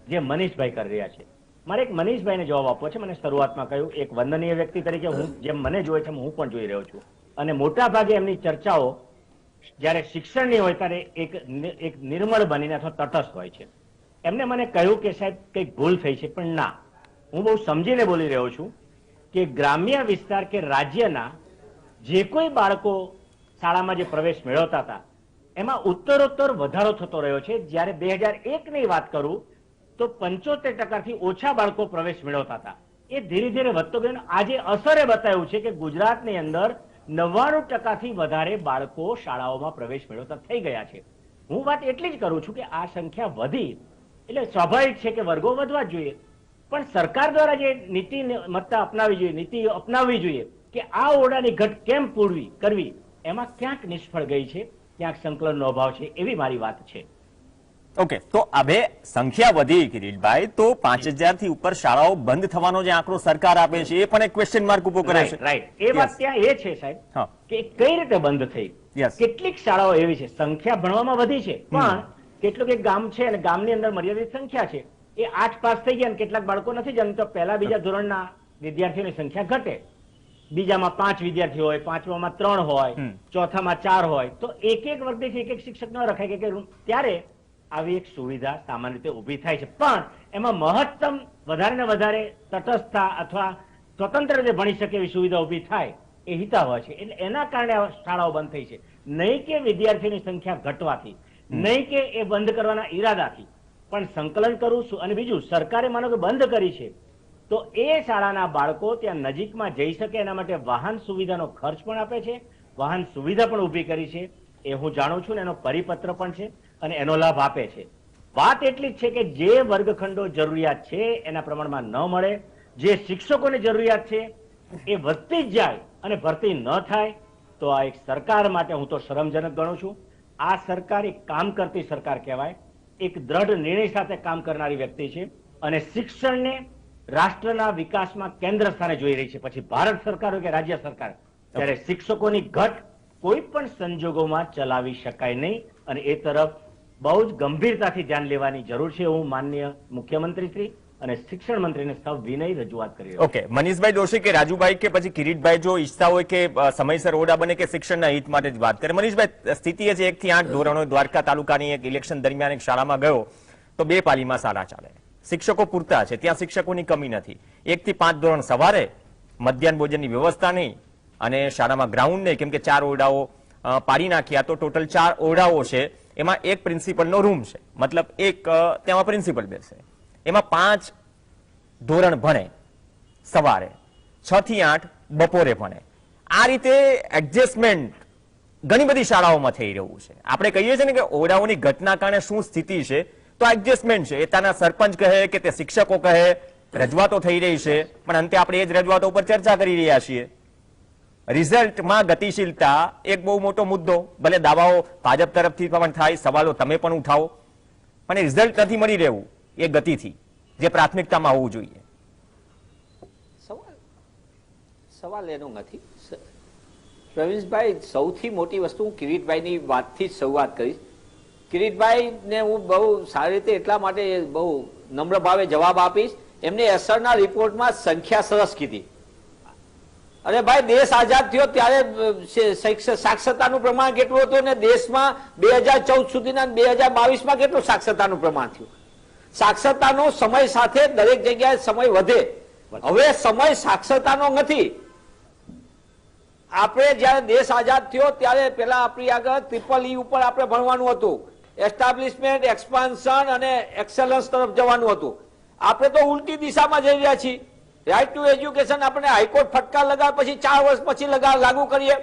જે મનીષભાઈ કરી રહ્યા છે. મારે એક મનીષભાઈને જવાબ આપવો છે. મને શરૂઆતમાં કહ્યું એક વંદનીય વ્યક્તિ તરીકે હું જેમ મને જોયે છે હું પણ જોઈ રહ્યો છું, અને મોટા ભાગે એમની ચર્ચાઓ જ્યારે શિક્ષણની હોય ત્યારે એક નિર્મળ બનીને અથવા તટસ્થ હોય છે. એમને મને કહ્યું કે સાહેબ કંઈક ભૂલ થઈ છે, પણ ના, હું બહુ સમજીને બોલી રહ્યો છું કે ગ્રામ્ય વિસ્તાર કે રાજ્યના જે કોઈ બાળકો શાળામાં જે પ્રવેશ મેળવતા હતા એમાં ઉત્તરોત્તર વધારો થતો રહ્યો છે. જ્યારે 2001ની વાત કરું તો 75% ઓછા બાળકો પ્રવેશ મેળવતા હતા, એ ધીરે ધીરે વધતો ગયો. આજે અસરે બતાવ્યું છે કે ગુજરાતની અંદર 99% વધારે બાળકો શાળાઓમાં પ્રવેશ મેળવતા થઈ ગયા છે. હું વાત એટલી જ કરું છું કે આ સંખ્યા વધી એટલે સ્વાભાવિક છે કે વર્ગો વધવા જ જોઈએ, પણ સરકાર દ્વારા જે નીતિ મત્તા અપનાવી જોઈએ, નીતિ અપનાવવી જોઈએ કે આ ઓરડાની ઘટ કેમ પૂરવી કરવી, એમાં ક્યાંક નિષ્ફળ ગઈ છે, ક્યાંક સંકલનનો અભાવ છે, એવી મારી વાત છે. ઓકે, તો હવે સંખ્યા વધી કિરીટભાઈ, તો 5000 થી ઉપર શાળાઓ બંધ થવાનો જે આંકડો સરકાર આપે છે એ પણ એક ક્વેશ્ચન માર્ક ઉભો કરે છે. રાઈટ, એ વાત ત્યાં એ છે સાહેબ કે કઈ રીતે બંધ થઈ. કેટલીક શાળાઓ એવી છે, સંખ્યા ભણવામાં વધી છે, પણ કેટલુંક એક ગામ છે અને ગામની અંદર મર્યાદિત સંખ્યા છે, એ 8 પાસ થઈ ગયા, કેટલાક બાળકો નથી જન્મતા, પહેલા બીજા ધોરણના વિદ્યાર્થીઓની સંખ્યા ઘટે, બીજામાં 5 વિદ્યાર્થીઓ હોય, પાંચમામાં 3 હોય, ચોથામાં 4 હોય, તો એક વર્ગથી એક શિક્ષક ન રખાય કે ત્યારે આવી એક સુવિધા સામાન્ય રીતે ઊભી થાય છે. પણ એમાં મહત્તમ વધારે ને વધારે તટસ્થતા અથવા સ્વતંત્ર રીતે ભણી શકે એવી સુવિધા ઊભી થાય એ હિતાવહ છે. એટલે એના કારણે આ શાળાઓ બંધ થઈ છે, નહીં કે વિદ્યાર્થીઓની સંખ્યા ઘટવાથી, નહીં કે એ બંધ કરવાના ઈરાદાથી, પણ સંકલન કરવું શું. અને બીજું, સરકારે માનો કે બંધ કરી છે તો એ શાળાના બાળકો ત્યાં નજીકમાં જઈ શકે એના માટે વાહન સુવિધાનો ખર્ચ પણ આપે છે, વાહન સુવિધા પણ ઊભી કરી છે, એ હું જાણું છું ને એનો પરિપત્ર પણ છે અને એનો લાભ આપે છે. વાત એટલી જ છે કે જે વર્ગખંડો જરૂરિયાત છે એના પ્રમાણમાં ન મળે, જે શિક્ષકોની જરૂરિયાત છે એ વધતી જ જાય અને ભરતી ન થાય તો આ એક સરકાર માટે હું તો શરમજનક ગણું છું. આ સરકાર એક કામ કરતી સરકાર કહેવાય, એક દ્રઢ નિર્ણય સાથે કામ કરનારી વ્યક્તિ છે અને શિક્ષણને રાષ્ટ્રના વિકાસમાં કેન્દ્ર સ્થાને જોઈ રહી છે. પછી ભારત સરકાર હોય કે રાજ્ય સરકાર, ત્યારે શિક્ષકોની ઘટ કોઈ પણ સંજોગોમાં ચલાવી શકાય નહીં અને એ તરફ બહુ જ ગંભીરતાથી ધ્યાન લેવાની જરૂર છે. હું માનનીય મુખ્યમંત્રી શ્રી અને શિક્ષણ મંત્રીને સવિનય રજૂઆત કરી રહ્યો છું. ઓકે, મનીષભાઈ દોશી કે રાજુભાઈ કે પછી કિરીટભાઈ જો ઈચ્છતા હોય કે સમયસર ઓરડા બને કે શિક્ષણના હિત માટે જ વાત કરે. મનીષભાઈ, સ્થિતિ એ છે 1 થી 8 ધોરણો. દ્વારકા તાલુકાની એક ઇલેક્શન દરમિયાન એક શાળામાં ગયો તો 2 પાલીમાં શાળા ચાલે, શિક્ષકો પૂરતા છે, ત્યાં શિક્ષકોની કમી નથી. 1 થી 5 ધોરણ સવારે, મધ્યાહન ભોજનની વ્યવસ્થા નહીં અને શાળામાં ગ્રાઉન્ડ નહીં, કેમ કે 4 ઓરડાઓ પાડી નાખ્યા તો ટોટલ 4 ઓરડાઓ છે, એમાં એક પ્રિન્સિપલનો રૂમ છે, મતલબ એક તેમાં પ્રિન્સિપલ બેસે, એમાં 5 ધોરણ ભણે સવારે, 6 થી 8 બપોરે ભણે. આ રીતે એડજસ્ટમેન્ટ ઘણી બધી શાળાઓમાં થઈ રહ્યું છે. આપણે કહીએ છીએ ને કે ઓરડાઓની ઘટના કારણે શું સ્થિતિ છે, તો એડજસ્ટમેન્ટ છે. એ ત્યાંના સરપંચ કહે કે તે શિક્ષકો કહે, રજૂઆતો થઈ રહી છે, પણ અંતે આપણે એ જ રજૂઆતો ઉપર ચર્ચા કરી રહ્યા છીએ. રિઝલ્ટમાં ગતિશીલતા એક બહુ મોટો મુદ્દો, ભલે દાવાઓ ભાજપ તરફથી પણ થાય, સવાલો તમે પણ ઉઠાવો, પણ રિઝલ્ટ નથી મળી રહ્યું એ ગતિથી, જે પ્રાથમિકતામાં હોવું જોઈએ. સવાલ એનો નથી પ્રવીણભાઈ. સૌથી મોટી વસ્તુ હું કિરીટભાઈની વાતથી જ શરૂઆત કરીશ. કિરીટભાઈને હું બહુ સારી રીતે એટલા માટે બહુ નમ્ર ભાવે જવાબ આપીશ. એમને એસરના રિપોર્ટમાં સંખ્યા સરસ કીધી. અરે ભાઈ, દેશ આઝાદ થયો ત્યારે સાક્ષરતાનું પ્રમાણ કેટલું હતું ને દેશમાં 2014 સુધીના 2022માં કેટલું સાક્ષરતાનું પ્રમાણ થયું. સાક્ષરતાનો સમય સાથે દરેક જગ્યાએ સમય વધે. હવે સમય સાક્ષરતાનો નથી. આપણે જયારે દેશ આઝાદ થયો ત્યારે પેલા આપણી આગળ EEE ઉપર આપણે ભણવાનું હતું, એસ્ટાબ્લિશમેન્ટ, એક્સપાન્શન અને એક્સેલન્સ તરફ જવાનું હતું. આપણે તો ઉલટી દિશામાં જઈ રહ્યા છીએ. રાઇટ ટુ એજ્યુકેશન આપણે હાઈકોર્ટ ફટકાર લગાવ પછી 4 વર્ષ પછી લાગુ કરીએ.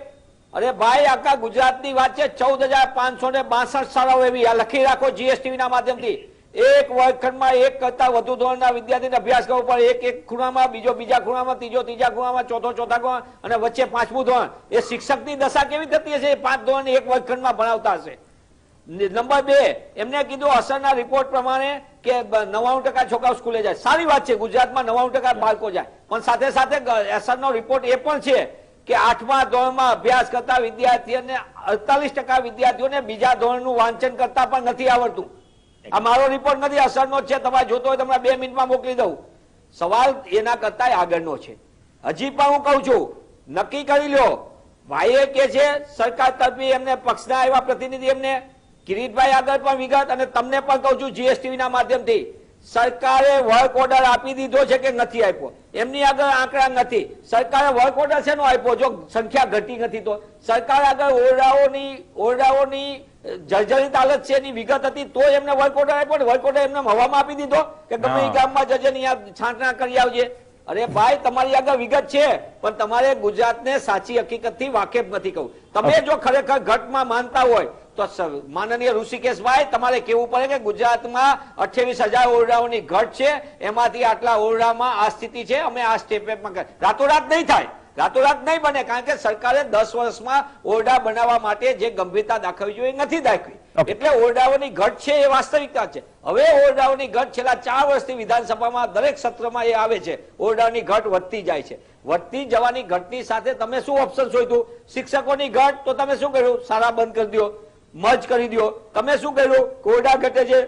અરે ભાઈ, આખા ગુજરાતની વાત છે, 14,562 શાળાઓ એવી લખી રાખો GSTV ના માધ્યમથી. એક વર્ગખંડમાં 1 કરતા વધુ ધોરણના વિદ્યાર્થીને અભ્યાસ કરવો પડે. એક ખૂણામાં, બીજો બીજા ખૂણામાં, ત્રીજો ત્રીજા ખૂણામાં, ચોથો ચોથા ખૂણામાં અને વચ્ચે 5મું ધોરણ. એ શિક્ષકની દશા કેવી થતી હશે? 5 ધોરણ એક વર્ગખંડમાં ભણાવતા હશે. નંબર 2, એમને કીધું અસરના રિપોર્ટ પ્રમાણે કે 99% છોકરાઓ સ્કૂલે જાય. સારી વાત છે, ગુજરાતમાં 99% બાળકો જાય, પણ સાથે સાથે અસરનો રિપોર્ટ એ પણ છે કે 8મા ધોરણમાં અભ્યાસ કરતા વિદ્યાર્થીઓને 48% વિદ્યાર્થીઓને બીજા ધોરણનું વાંચન કરતા પણ નથી આવડતું. આ મારો રિપોર્ટ નથી, અસરનો છે. તમારે જોતો હોય તમને 2 મિનિટમાં મોકલી દઉં. સવાલ એના કરતા આગળનો છે. હજી પણ હું કહું છું, નક્કી કરી લો. ભાઈએ કે છે સરકાર તરફી એમને પક્ષના આવ્યા પ્રતિનિધિ, એમને કિરીટભાઈ આગળ પણ વિગત, અને તમને પણ કહું છું GSTV ના માધ્યમથી, સરકારે વર્ક ઓર્ડર આપી દીધો છે કે નથી આપ્યો? એમની આગળ આંકડા નથી. સરકારે વર્ક ઓર્ડર શેનો આપ્યો? જો સંખ્યા ઘટી નથી તો સરકાર આગળ ઓરડાઓની જર્જરિત હાલત છે એની વિગત હતી તો એમને વર્ક ઓર્ડર આપ્યો ને વર્ક ઓર્ડર એમને હવામાં આપી દીધો કે ગમે એ ગામમાં જજે ને છાંટણા કરી આવજે. અરે ભાઈ, તમારી આગળ વિગત છે પણ તમારે ગુજરાતને સાચી હકીકતથી વાકેફ નથી કહું. તમે જો ખરેખર ઘટમાં માનતા હોય તો માનનીય ઋષિકેશભાઈ, તમારે કેવું પડે કે ગુજરાતમાં 28,000 ઓરડાઓની ઘટ છે, એમાંથી આટલા ઓરડામાં આ સ્થિતિ છે, અમે આ સ્ટેપે રાતોરાત નહીં થાય, રાતોરાત નહીં બને, કારણ કે સરકારે 10 વર્ષમાં ઓરડા બનાવવા માટે જે ગંભીરતા દાખવવી જોઈએ નથી દાખવી. એટલે ઓરડાઓની ઘટ છે એ વાસ્તવિકતા છે. હવે ઓરડાઓની ઘટ છેલ્લા 4 વર્ષથી વિધાનસભામાં દરેક સત્રમાં એ આવે છે, ઓરડાઓની ઘટ વધતી જાય છે. વધતી જવાની ઘટની સાથે તમે શું ઓપ્શન શોધ્યું? શિક્ષકોની ઘટ, તો તમે શું કર્યું? શાળા બંધ કરી દો, મર્જ કરી દો. તમે શું કર્યું? ઓરડા ઘટે છે,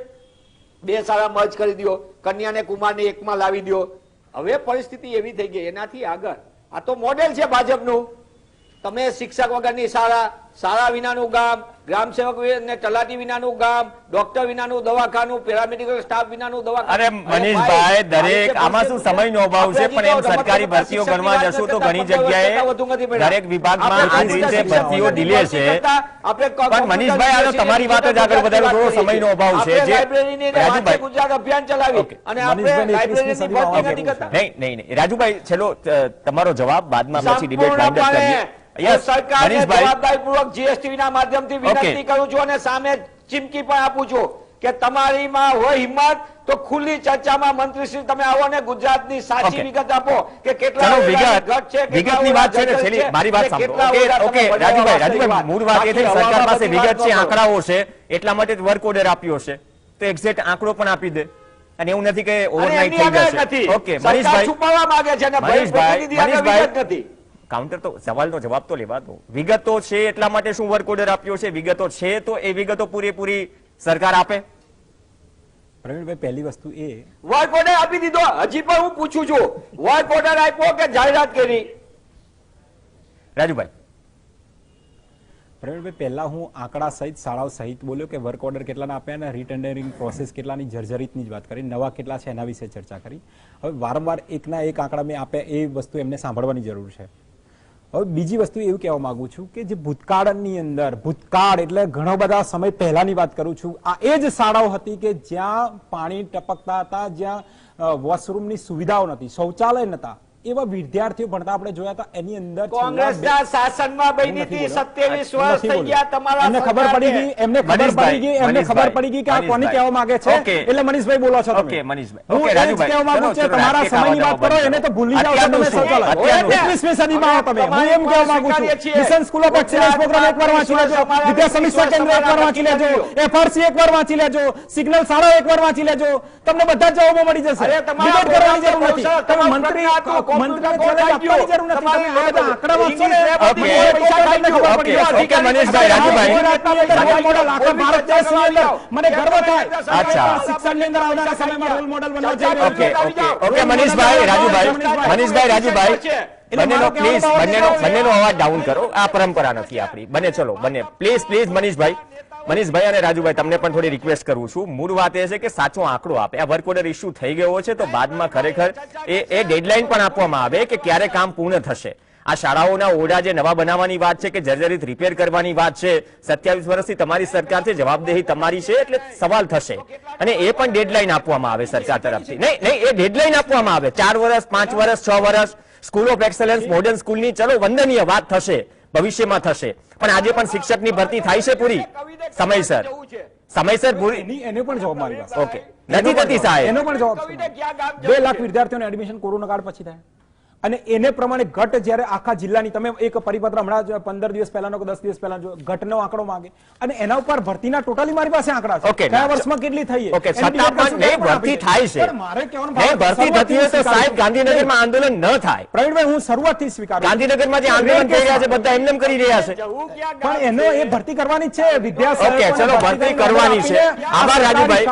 બે શાળા મર્જ કરી દો, કન્યા ને કુમારને એકમાં લાવી દો. હવે પરિસ્થિતિ એવી થઈ ગઈ. એનાથી આગળ આ તો મોડેલ છે ભાજપનું. તમે શિક્ષક વગરની શાળા, શાળા વિનાનું ગામ, ગ્રામ સેવક ને તલાટી વિનાનું ગામ, ડોક્ટર વિનાનું દવાખાનું, પેરામેડિકલ સ્ટાફ વિનાનું દવાખાનું. અરે મનીષભાઈ, દરેક આમાં શું સમયનો અભાવ છે, પણ એમ સરકારી ભરતીઓ ગણવા જશો તો ઘણી જગ્યાએ દરેક વિભાગમાં આ રીતે ભરતીઓ ડીલે છે. પણ મનીષભાઈ, આ તો તમારી વાત જ આગળ વધારો, થોડો સમયનો અભાવ છે. જે રાજુભાઈ ગુજરાત અભિયાન ચલાવ્યું અને આપણે લાઇબ્રેરીની ભરતી નથી કરતા. નહીં, રાજુભાઈ, છેલ્લો તમારો જવાબ, બાદમાં પછી ડિબેટ વાઇન્ડ અપ કરીએ. સરકારને જવાબદારીપૂર્વક જીએસટી ના માધ્યમથી વિનંતી કરું છું અને સામે ચીમકી પણ આપું છું કે તમારીમાં હોય હિંમત તો ખુલ્લી ચર્ચામાં મંત્રીશ્રી તમે આવો ને ગુજરાતની સાચી વિગત આપો કે કેટલા વિગતની વાત છે ને. છેલ્લી મારી વાત સાંભળો. ઓકે રાજુભાઈ, મૂળ વાત એ છે સરકાર પાસે વિગત છે, આંકડાઓ છે, એટલા માટે જ વર્ક ઓર્ડર આપ્યો છે, તો એક્ઝેક્ટ આંકડો પણ આપી દે. અને એવું નથી કે ઓવરનાઇટ થઈ જશે. ઓકે મનીષભાઈ, છુપાવવા માંગે છે ને મનીષભાઈ નથી. કાઉન્ટર તો સવાલનો જવાબ તો લેવા દો. વિગતો છે એટલા માટે શું વર્ક ઓર્ડર આપ્યો છે? વિગતો છે તો એ વિગતો પૂરેપૂરી સરકાર આપે. પ્રવીણભાઈ, પહેલી વસ્તુ એ વર્ક ઓર્ડર આપી દીધો. હજી પણ હું પૂછું છું, વર્ક ઓર્ડર આપ્યો કે જાહેરાત કરી? રાજુભાઈ, પ્રવીણભાઈ, પહેલા હું આંકડા સહિત શાળાઓ સહિત બોલ્યો કે વર્ક ઓર્ડર કેટલાના આપ્યા અને રીટેન્ડરિંગ પ્રોસેસ કેટલાની જર્જરિતની જ વાત કરી, નવા કેટલા છે એના વિશે ચર્ચા કરી. હવે વારંવાર એકના એક આંકડા મેં આપ્યા, એ વસ્તુ એમને સાંભળવાની જરૂર છે. હવે બીજી વસ્તુ એવું કહેવા માંગુ છું કે જે ભૂતકાળની અંદર, ભૂતકાળ એટલે ઘણો બધા સમય પહેલાની વાત કરું છું, આ એ જ શાળાઓ હતી કે જ્યાં પાણી ટપકતા હતા, જ્યાં વોશરૂમની સુવિધાઓ નથી, શૌચાલય નતા, એવા વિદ્યાર્થીઓ ભણતા આપણે જોયા હતા. એની અંદર કોંગ્રેસના શાસનમાં બની હતી 27 વર્ષ થઈ ગયા. તમારા એમને ખબર પડી ગઈ, એમને ખબર પડી ગઈ કે આ કોની કહેવા માંગે છે. એટલે મનીષભાઈ બોલો છો તમે. ઓકે મનીષભાઈ, હું ઓકે એ જ રાજુભાઈ, કહેવા માંગુ છું, તમારા સમયની વાત કરો એને તો ભૂલી જાઓ છો તમે. શૌચાલય 21મી સદીમાં આવો તમે. હું એમ કહેવા માંગુ છું, mission school of excellence programme એકવાર વાંચી લેજો, વિદ્યા સમીક્ષા કેન્દ્ર એકવાર વાંચી લેજો, એફઆરસી એકવાર વાંચી લેજો, સિગ્નલ શાળા એકવાર વાંચી લેજો, તમને બધા જ જવાબો મળી જશે. ડિબેટ કરવાની જરૂર નથી. તમે મંત્રી આપવાની જરૂર નથી. તમે આ બધા આંકડા વાંચો ને, ઓકે મનીષભાઈ, રાજુભાઈ, મોડલ આખા ભારત દેશની અંદર મને ગર્વ થાય. અચ્છા, શિક્ષણની અંદર આવનારા સમયમાં રોલ મોડલ બનવા જઈ રહ્યો છે. ઓકે મનીષભાઈ, રાજુભાઈ, બંનેનો પ્લીઝ બંનેનો અવાજ ડાઉન કરો. આ પરંપરા નથી આપણી. બંને પ્લીઝ મનીષભાઈ અને રાજુભાઈ, તમને પણ થોડી રિક્વેસ્ટ કરું છું. મૂળ વાત એ છે કે સાચો આંકડો આપે. આ વર્ક ઓર્ડર ઇસ્યુ થઈ ગયો છે તો બાદમાં ખરેખર એ ડેડલાઇન પણ આપવામાં આવે કે ક્યારે કામ પૂર્ણ થશે. આ શાળાઓના ઓરડા જે નવા બનાવવાની વાત છે કે જર્જરિત રિપેર કરવાની વાત છે, 27 વર્ષથી તમારી સરકાર છે, જવાબદેહી તમારી છે, એટલે સવાલ થશે. અને એ પણ ડેડલાઇન આપવામાં આવે સરકાર તરફથી. નહીં, એ ડેડલાઇન આપવામાં આવે. 4 વર્ષ, 5 વર્ષ, 6 વર્ષ. સ્કૂલ ઓફ એક્સલન્સ, મોડર્ન સ્કૂલની ચલો વંદનીય વાત થશે, ભવિષ્યમાં થશે. પણ આજે પણ શિક્ષકની ભરતી થાય છે પૂરી સમયસર પૂરી? એનો પણ જવાબ મારી પાસે. ઓકે, નથી થતી સાહેબ. એનો પણ જવાબ છે. 2 લાખ વિદ્યાર્થીઓને એડમિશન કોરોના કાળ પછી થાય અને એને પ્રમાણે ઘટ જ્યારે આખા જિલ્લાની, તમે એક પરિપત્ર હમણાં 15 દિવસ પહેલાનો કે 10 દિવસ પહેલાનો ઘટનો આંકડો માંગે અને એના ઉપર ભરતીના ટોટલી મારી પાસે આંકડા છે. કયા વર્ષમાં કેટલી થઈ? ઓકે, સત્તામાં નહીં ભરતી થાય છે. મારે કહેવાનું ભરતી થતી હોય તો સાહેબ ગાંધીનગરમાં આંદોલન ન થાય. પ્રવીણભાઈ, હું શરૂઆતથી સ્વીકારું. ગાંધીનગરમાં જે આંદોલન થઈ રહ્યા છે બધા એમને કરી રહ્યા છે, પણ એનો એ ભરતી કરવાની છે. વિદ્યા ઓકે, ચલો ભરતી કરવાની છે. આભાર રાજુભાઈ,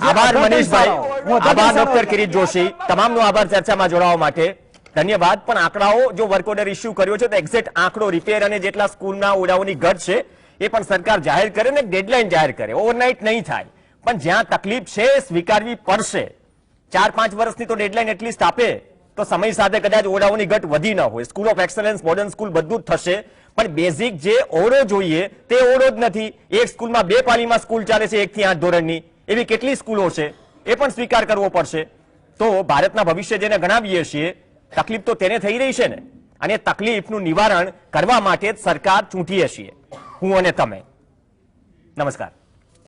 આભાર મનીષભાઈ, આભાર ડોક્ટર કિરીટ જોશી, તમામનો આભાર ચર્ચામાં જોડાવા માટે. ધન્યવાદ. પણ આંકડાઓ, જો વર્ક ઓર્ડર ઇસ્યુ કર્યો છે તો એક્ઝેક્ટ આંકડો, રિપેર અને જેટલા સ્કૂલના ઓરડાઓની ઘટ છે એ પણ સરકાર જાહેર કરે ને ડેડલાઇન જાહેર કરે. ઓવરનાઇટ નહીં થાય, પણ જ્યાં તકલીફ છે સ્વીકારવી પડશે. 4-5 વર્ષની તો ડેડલાઇન એટલીસ્ટ આપે તો સમય સાથે કદાચ ઓરડાઓની ઘટ વધી ન હોય. School of excellence, modern school બધું જ થશે, પણ બેઝિક જે ઓરડો જોઈએ તે ઓરડો જ નથી. એક સ્કૂલમાં 2 પાલીમાં સ્કૂલ ચાલે છે 1 થી 8 ધોરણની, એવી કેટલી સ્કૂલો છે એ પણ સ્વીકાર કરવો પડશે. તો ભારતના ભવિષ્ય જેને ગણાવીએ છીએ, તકલીફ તો તેને થઈ રહી છે ને, અને તકલીફનું નિવારણ કરવા માટે જ સરકાર ચૂંટીએ છીએ, હું અને તમે. નમસ્કાર.